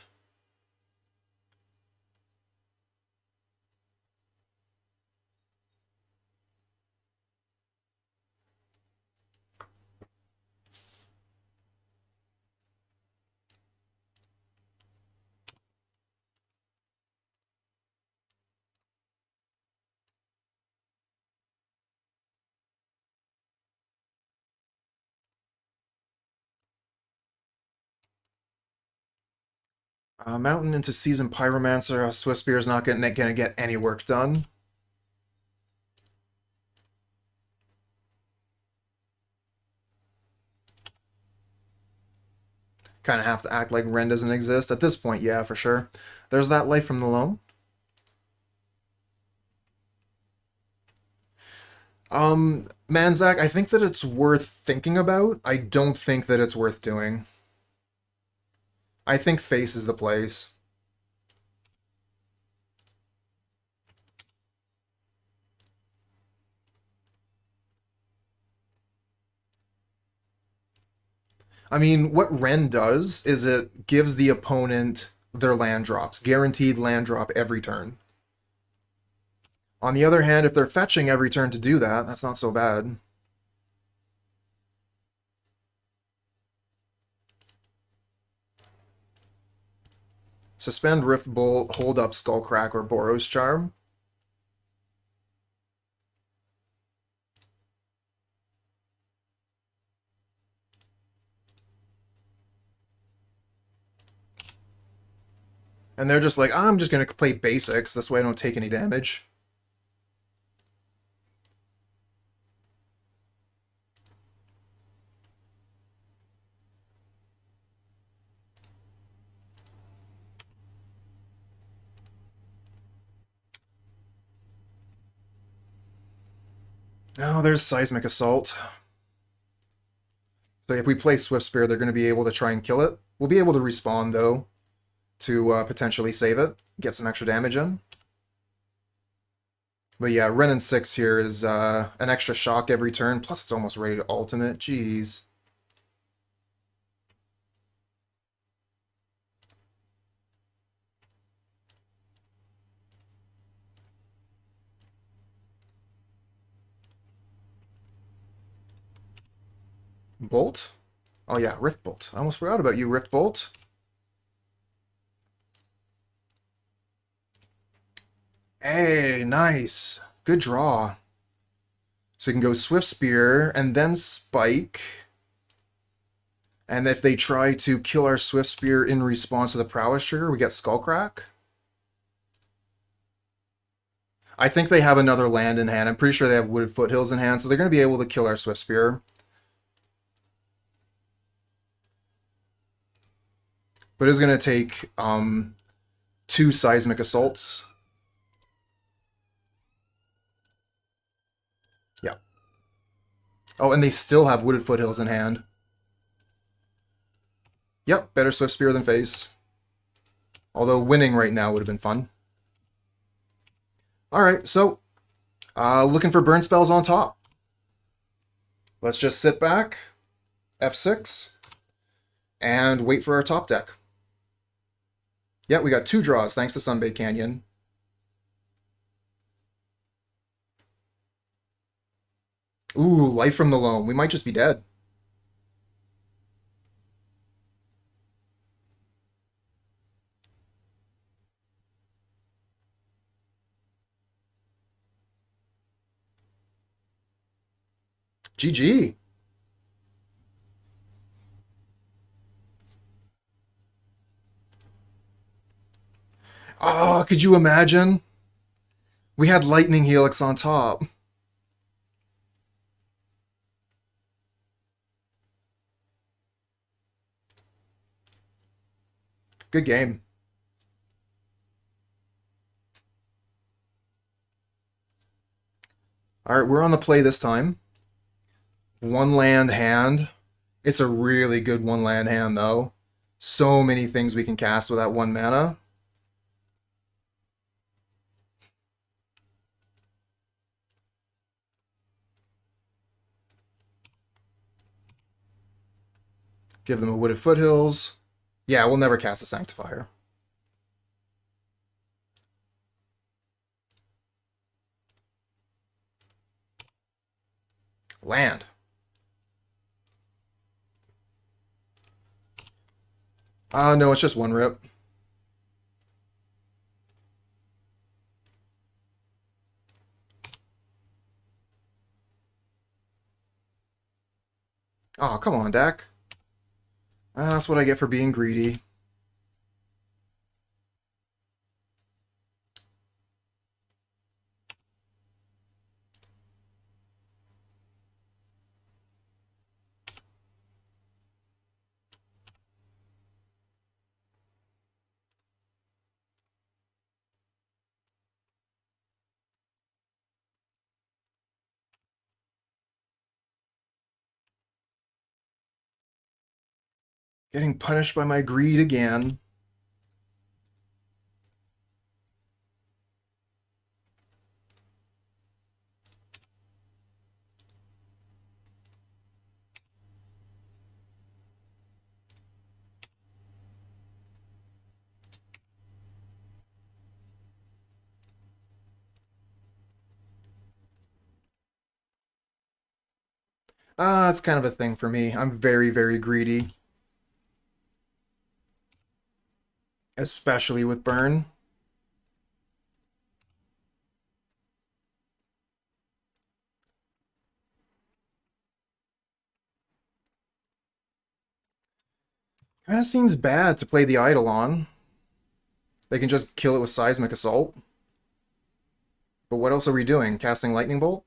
Mountain into Seasoned Pyromancer. Swiftspear is not going to get any work done. Kind of have to act like Ren doesn't exist. At this point, yeah, for sure. There's that Life from the Loam. Manzak, I think that it's worth thinking about. I don't think that it's worth doing. I think Face is the place. I mean, what Ren does is it gives the opponent their land drops. Guaranteed land drop every turn. On the other hand, if they're fetching every turn to do that, that's not so bad. Suspend Rift Bolt, hold up Skullcrack or Boros Charm. And they're just like, I'm just going to play basics, this way I don't take any damage. Oh, there's Seismic Assault. So if we play Swiftspear, they're going to be able to try and kill it. We'll be able to respawn, though, to potentially save it, get some extra damage in. But yeah, Ren and 6 here is an extra shock every turn, plus it's almost ready to ultimate. Jeez. Bolt? Oh yeah, Rift Bolt. I almost forgot about you, Rift Bolt. Hey, nice. Good draw. So we can go Swiftspear and then Spike. And if they try to kill our Swiftspear in response to the Prowess trigger, we get Skullcrack. I think they have another land in hand. I'm pretty sure they have Wooded Foothills in hand, so they're going to be able to kill our Swiftspear. But it's going to take 2 Seismic Assaults. Yeah. Oh, and they still have Wooded Foothills in hand. Yep, better Swiftspear than Face. Although winning right now would have been fun. Alright, so looking for burn spells on top. Let's just sit back, F6, and wait for our top deck. Yeah, we got 2 draws thanks to Sunbaked Canyon. Ooh, Life from the Loam. We might just be dead. GG. Oh, could you imagine? We had Lightning Helix on top. Good game. Alright, we're on the play this time. 1 land hand. It's a really good 1 land hand, though. So many things we can cast with that 1 mana. Give them a Wooded Foothills. Yeah, we'll never cast a Sanctifier. Land. No, it's just 1 rip. Oh, come on, Dak. That's what I get for being greedy. Getting punished by my greed again. It's kind of a thing for me. I'm very, very greedy. Especially with burn. Kind of seems bad to play the Eidolon. They can just kill it with Seismic Assault. But what else are we doing? Casting Lightning Bolt?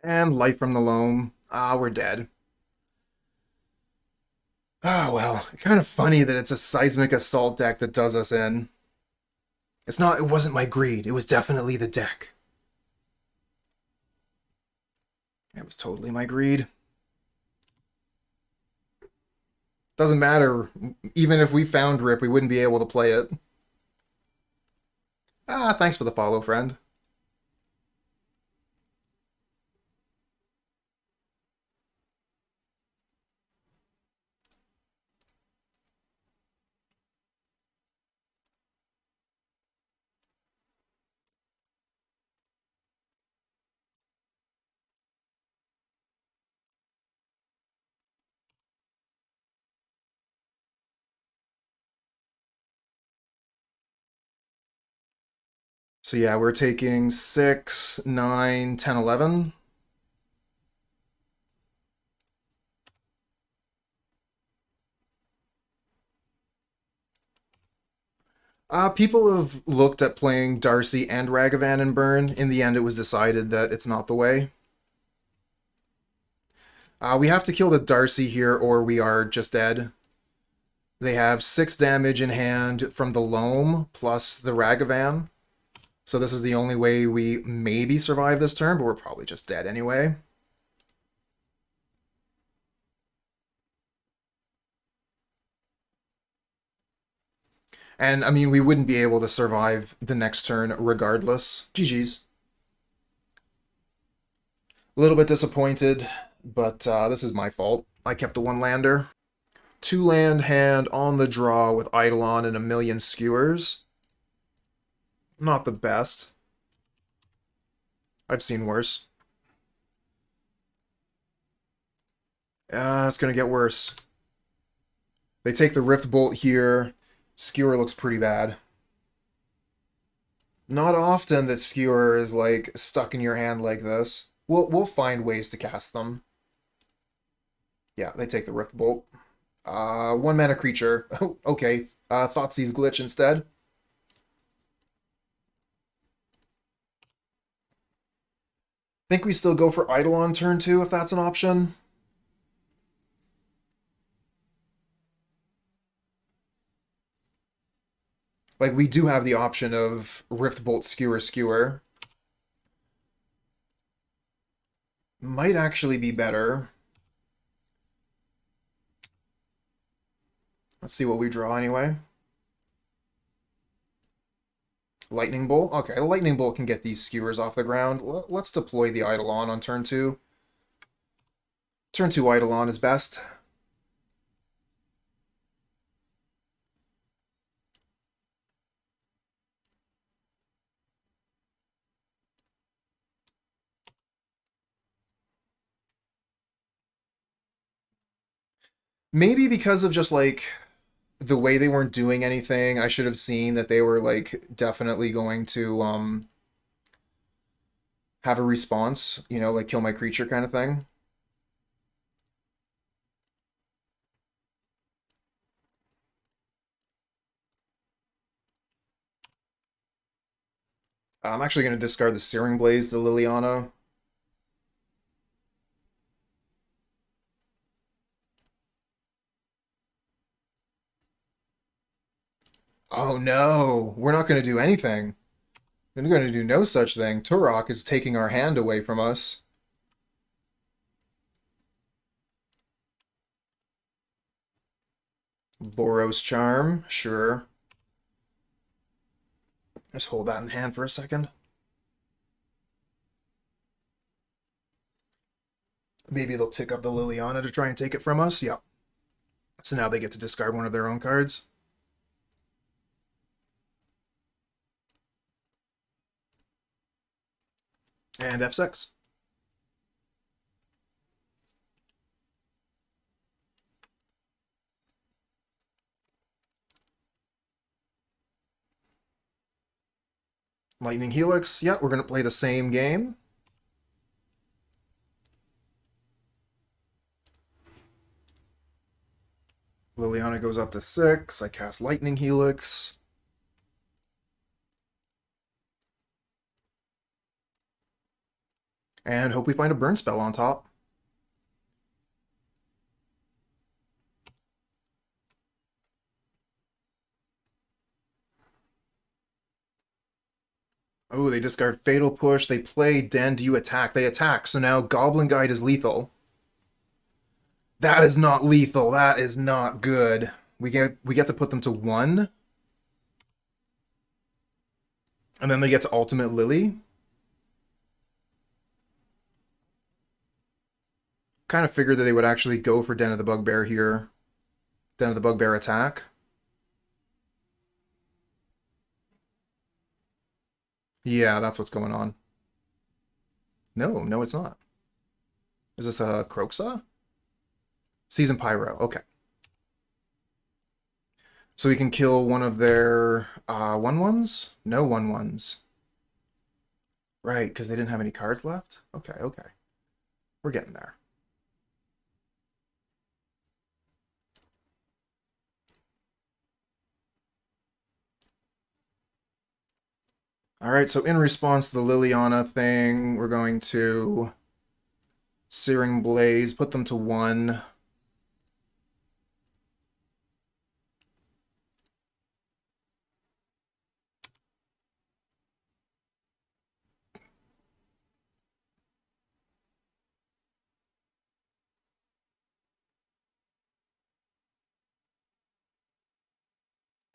And Life from the Loam. We're dead. Well. Kind of funny that it's a Seismic Assault deck that does us in. It wasn't my greed. It was definitely the deck. It was totally my greed. Doesn't matter. Even if we found Rip, we wouldn't be able to play it. Thanks for the follow, friend. So yeah, we're taking 6, 9, 10, 11. People have looked at playing Darcy and Ragavan and Burn. In the end, it was decided that it's not the way. We have to kill the Darcy here or we are just dead. They have 6 damage in hand from the Loam plus the Ragavan. So this is the only way we maybe survive this turn, but we're probably just dead anyway. And, I mean, we wouldn't be able to survive the next turn regardless. GG's. A little bit disappointed, but this is my fault. I kept the 1-lander. 2-land hand on the draw with Eidolon and a million skewers. Not the best. I've seen worse. It's going to get worse. They take the Rift Bolt here. Skewer looks pretty bad. Not often that Skewer is, like, stuck in your hand like this. We'll find ways to cast them. Yeah, they take the Rift Bolt. 1-mana creature. Oh, okay. Thoughtseize Glitch instead. Think we still go for Eidolon turn 2 if that's an option. Like, we do have the option of Rift Bolt Skewer. Might actually be better. Let's see what we draw anyway. Lightning Bolt? Okay, Lightning Bolt can get these skewers off the ground. Let's deploy the Eidolon on turn 2. Turn 2 Eidolon is best. Maybe because of just, like, the way they weren't doing anything, I should have seen that they were, like, definitely going to, have a response, you know, like kill my creature kind of thing. I'm actually going to discard the Searing Blaze, the Liliana. Oh no, we're not going to do anything. We're going to do no such thing. Turok is taking our hand away from us. Boros Charm, sure. Just hold that in hand for a second. Maybe they'll tick up the Liliana to try and take it from us. Yep. So now they get to discard one of their own cards. And F6. Lightning Helix. Yeah, we're going to play the same game. Liliana goes up to 6. I cast Lightning Helix. And hope we find a burn spell on top. Oh, they discard Fatal Push. They play Den. Do you attack? They attack. So now Goblin Guide is lethal. That is not lethal. That is not good. We get to put them to 1. And then they get to Ultimate Lily. Kind of figured that they would actually go for Den of the Bugbear here. Den of the Bugbear attack. Yeah, that's what's going on. No, it's not. Is this a Croxa? Season Pyro, okay. So we can kill one of their 1/1s? No 1/1s. Right, because they didn't have any cards left? Okay. We're getting there. Alright, so in response to the Liliana thing, we're going to Searing Blaze, put them to 1.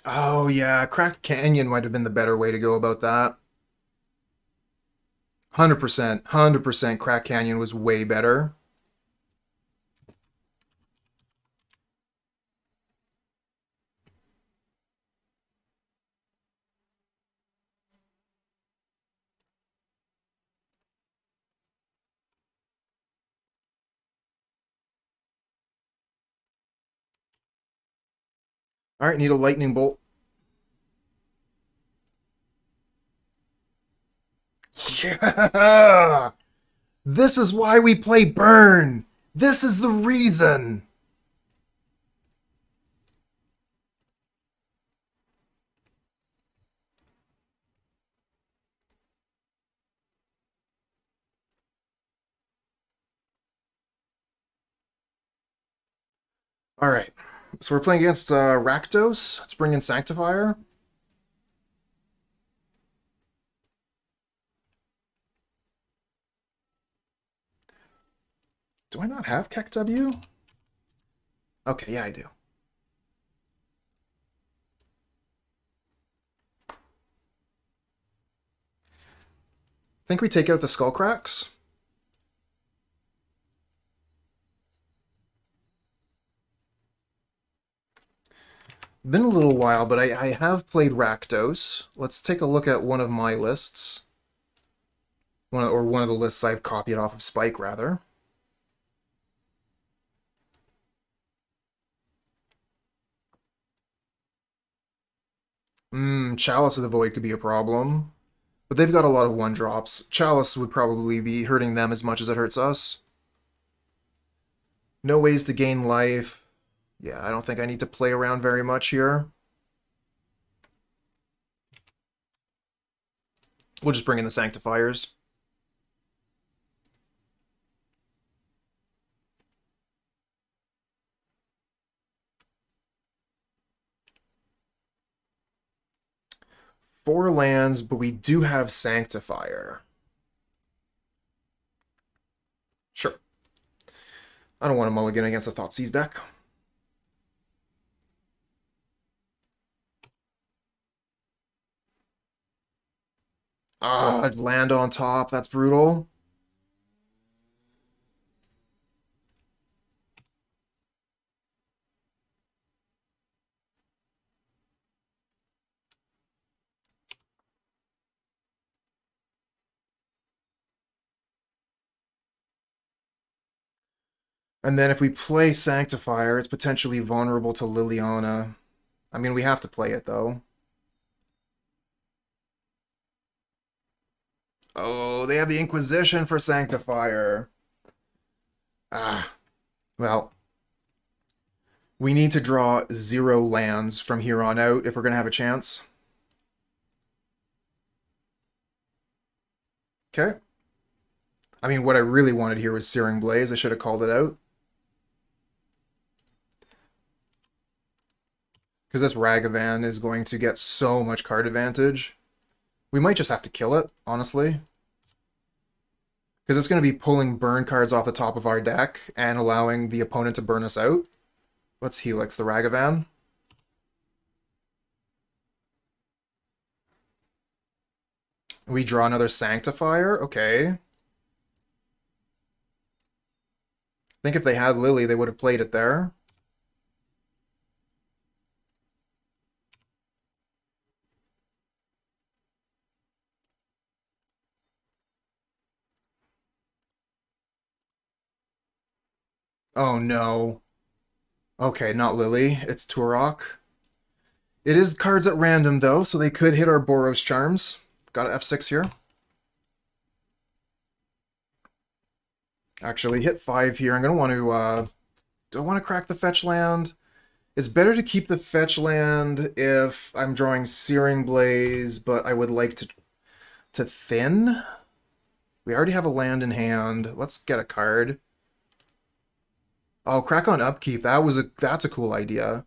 Oh yeah, Cracked Canyon might have been the better way to go about that. 100%, 100% Cracked Canyon was way better. All right, need a lightning bolt. Yeah! This is why we play Burn. This is the reason. All right, so we're playing against Rakdos. Let's bring in Sanctifier. Do I not have KEKW? Okay, yeah, I do. Think we take out the Skullcracks? Been a little while, but I have played Rakdos. Let's take a look at one of my lists. One of the lists I've copied off of Spike, rather. Chalice of the Void could be a problem. But they've got a lot of 1-drops. Chalice would probably be hurting them as much as it hurts us. No ways to gain life. Yeah, I don't think I need to play around very much here. We'll just bring in the Sanctifiers. Four lands, but we do have Sanctifier. Sure. I don't want to mulligan against a Thoughtseize deck. Ah, land on top. That's brutal. And then if we play Sanctifier, it's potentially vulnerable to Liliana. I mean, we have to play it, though. Oh, they have the Inquisition for Sanctifier. Ah, well. We need to draw 0 lands from here on out if we're going to have a chance. Okay. I mean, what I really wanted here was Searing Blaze. I should have called it out. Because this Ragavan is going to get so much card advantage. We might just have to kill it, honestly. Because it's going to be pulling burn cards off the top of our deck and allowing the opponent to burn us out. Let's Helix the Ragavan. We draw another Sanctifier. Okay. I think if they had Lily, they would have played it there. Oh no. Okay, not Lily. It's Turok. It is cards at random, though, so they could hit our Boros Charms. Got an F6 here. Actually, hit 5 here. I'm going to want to... do I want to crack the fetch land? It's better to keep the fetch land if I'm drawing Searing Blaze, but I would like to thin. We already have a land in hand. Let's get a card. Oh, crack on upkeep. That's a cool idea.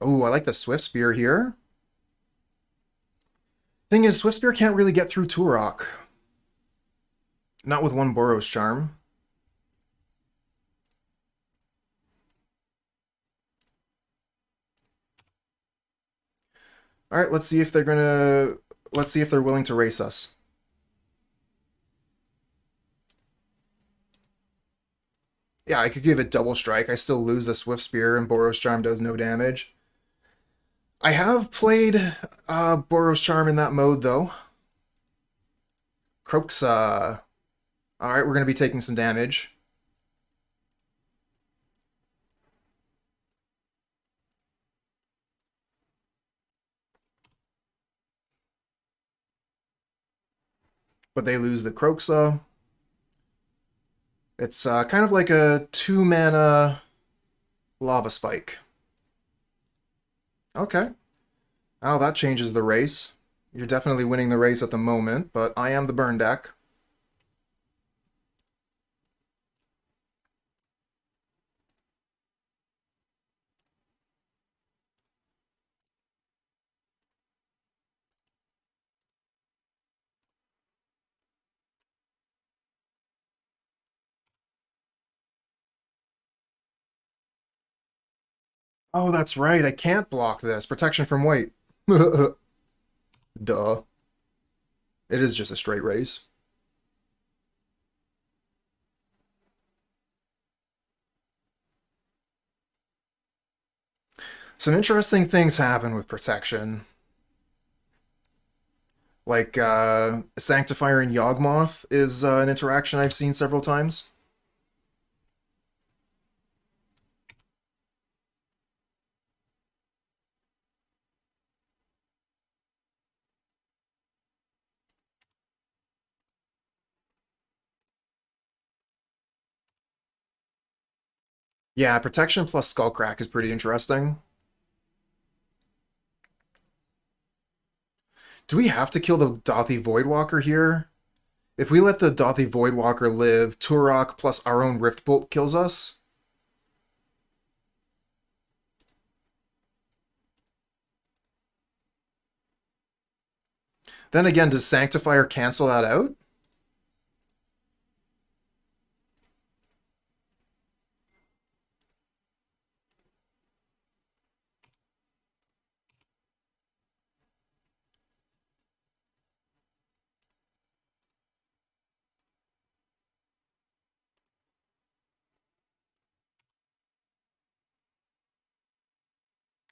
Oh, I like the Swiftspear here. Thing is, Swiftspear can't really get through Turok. Not with one Boros Charm. All right, let's see if they're gonna. Let's see if they're willing to race us. Yeah, I could give it double strike. I still lose the Swiftspear, and Boros Charm does no damage. I have played Boros Charm in that mode, though. Croxa. Alright, we're going to be taking some damage. But they lose the Croxa. It's kind of like a 2-mana Lava Spike. Okay. Oh, that changes the race. You're definitely winning the race at the moment, but I am the burn deck. Oh, that's right. I can't block this. Protection from white. Duh. It is just a straight race. Some interesting things happen with protection. Like, Sanctifier and Yawgmoth is an interaction I've seen several times. Yeah, protection plus Skullcrack is pretty interesting. Do we have to kill the Dothy Voidwalker here? If we let the Dothy Voidwalker live, Turok plus our own Riftbolt kills us. Then again, does Sanctifier cancel that out?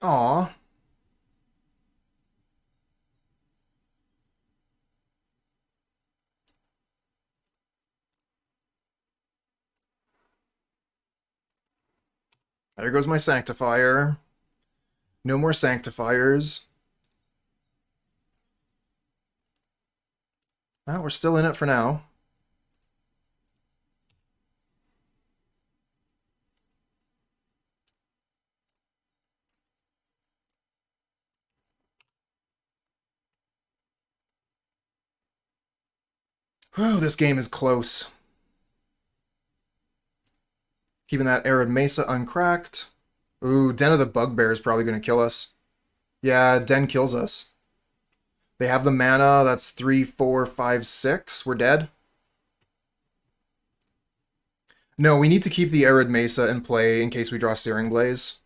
Aw. There goes my Sanctifier. No more Sanctifiers. Well, we're still in it for now. Whew, this game is close. Keeping that Arid Mesa uncracked. Ooh, Den of the Bugbear is probably going to kill us. Yeah, Den kills us. They have the mana. That's 3, 4, 5, 6. We're dead. No, we need to keep the Arid Mesa in play in case we draw Searing Blaze.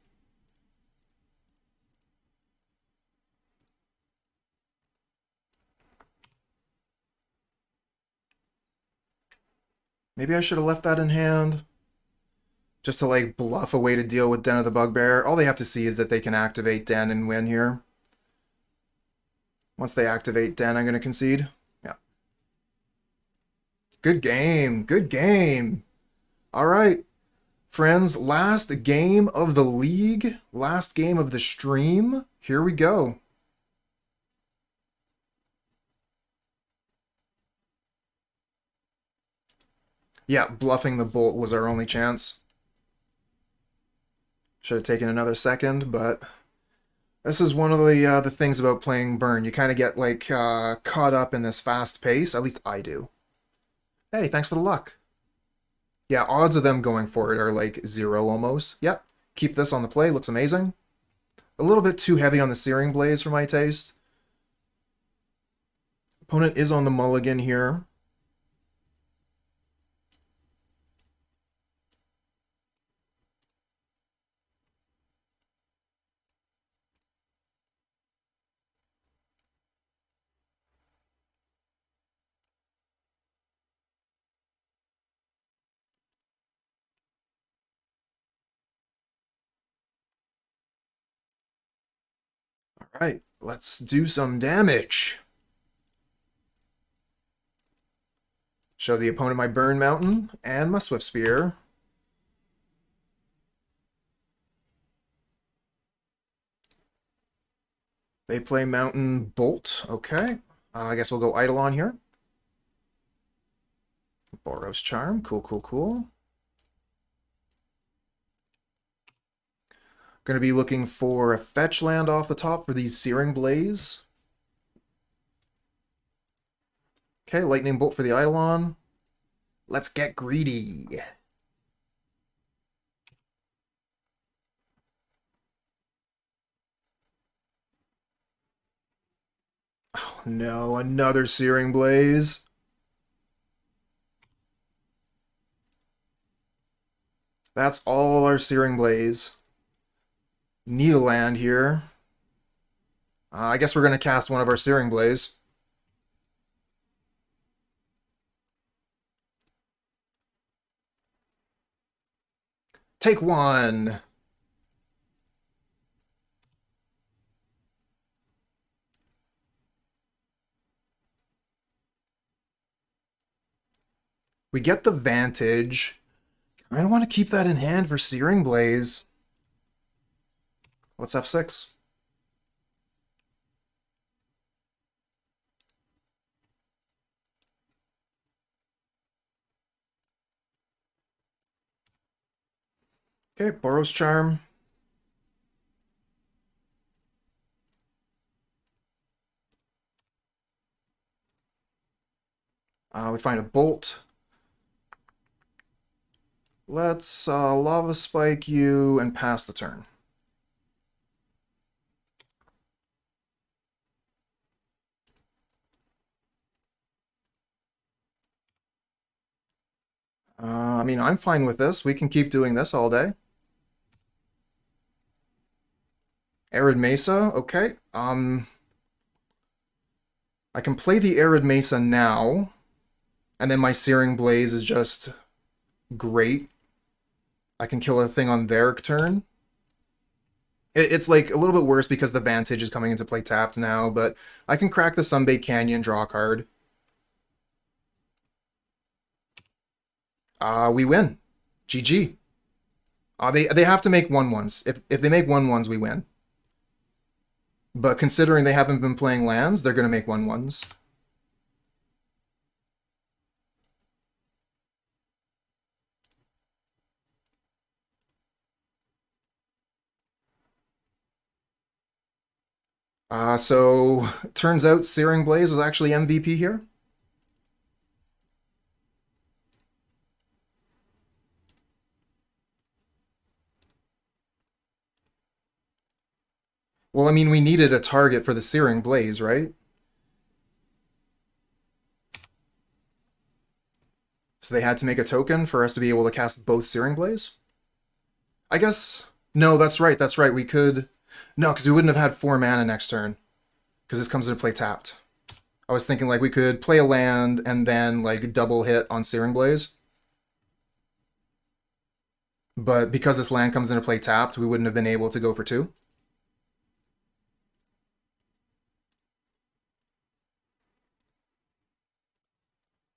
Maybe I should have left that in hand. Just to, like, bluff a way to deal with Den of the Bugbear. All they have to see is that they can activate Den and win here. Once they activate Den, I'm going to concede. Yeah. Good game. Good game. All right. Friends, last game of the league. Last game of the stream. Here we go. Yeah, bluffing the bolt was our only chance. Should have taken another second, but this is one of the things about playing Burn. You kind of get like caught up in this fast pace. At least I do. Hey, thanks for the luck. Yeah, odds of them going for it are like 0 almost. Yep. Keep this on the play. Looks amazing. A little bit too heavy on the Searing Blaze for my taste. Opponent is on the mulligan here. All right, let's do some damage. Show the opponent my Burn Mountain and my Swiftspear. They play Mountain Bolt. Okay. I guess we'll go Eidolon here. Boros Charm. Cool, cool, cool. Going to be looking for a fetch land off the top for these Searing Blaze. Okay, Lightning Bolt for the Eidolon. Let's get greedy. Oh no, another Searing Blaze. That's all our Searing Blaze. Need a land here. I guess we're going to cast one of our Searing Blaze. Take one. We get the Vantage. I don't want to keep that in hand for Searing Blaze. Let's F6. Okay, Boros Charm. We find a Bolt. Let's Lava Spike you and pass the turn. I mean, I'm fine with this. We can keep doing this all day. Arid Mesa, okay. I can play the Arid Mesa now, and then my Searing Blaze is just great. I can kill a thing on their turn. It's like a little bit worse because the Vantage is coming into play tapped now, but I can crack the Sunbaked Canyon, draw a card. We win. GG. They have to make 1/1s. If they make 1/1s, we win. But considering they haven't been playing lands, they're going to make 1/1s. So turns out Searing Blaze was actually MVP here. Well, I mean, we needed a target for the Searing Blaze, right? So they had to make a token for us to be able to cast both Searing Blaze? I guess... No, that's right, that's right. We could... No, because we wouldn't have had 4 mana next turn. Because this comes into play tapped. I was thinking, like, we could play a land and then, like, double hit on Searing Blaze. But because this land comes into play tapped, we wouldn't have been able to go for 2.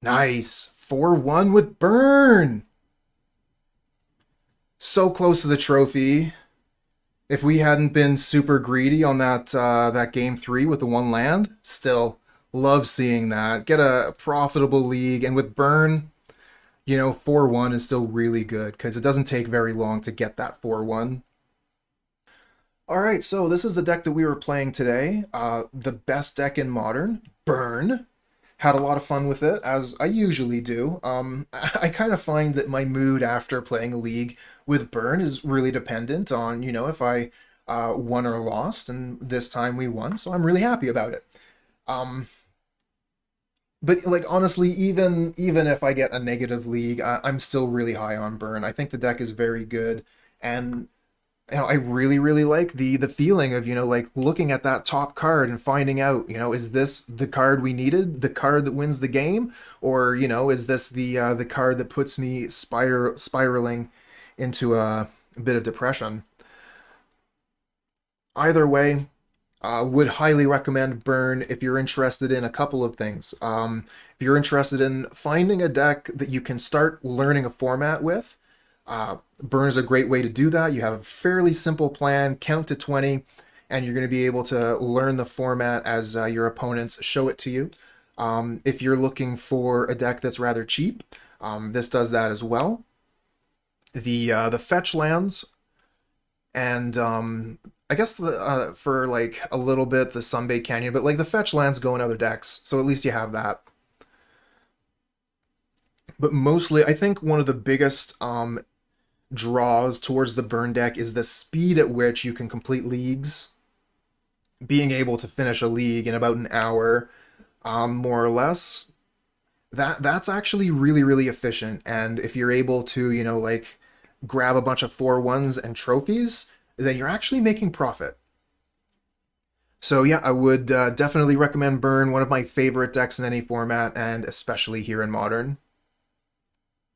Nice! 4-1 with Burn! So close to the trophy. If we hadn't been super greedy on that game 3 with the 1 land, still love seeing that. Get a profitable league, and with Burn, you know, 4-1 is still really good because it doesn't take very long to get that 4-1. All right, so this is the deck that we were playing today. The best deck in Modern, Burn. Had a lot of fun with it, as I usually do. I kind of find that my mood after playing a league with Burn is really dependent on, if I won or lost, and this time we won, so I'm really happy about it. Um, but like honestly, even if I get a negative league, I'm still really high on Burn. I think the deck is very good, and I really like the feeling of like looking at that top card and finding out is this the card we needed, the card that wins the game, or is this the card that puts me spiraling into a bit of depression. Either way, would highly recommend Burn if you're interested in a couple of things. If you're interested in finding a deck that you can start learning a format with, Burn is a great way to do that. You have a fairly simple plan, count to 20, and you're going to be able to learn the format as your opponents show it to you. If you're looking for a deck that's rather cheap, this does that as well. The fetch lands, and I guess for like a little bit the Sunbaked Canyon, but like the fetch lands go in other decks, so at least you have that. But mostly, I think one of the biggest draws towards the Burn deck is the speed at which you can complete leagues. Being able to finish a league in about an hour, more or less, that's actually really efficient. And if you're able to, like grab a bunch of 4/1s and trophies, then you're actually making profit. So yeah, I would definitely recommend Burn, one of my favorite decks in any format, and especially here in Modern.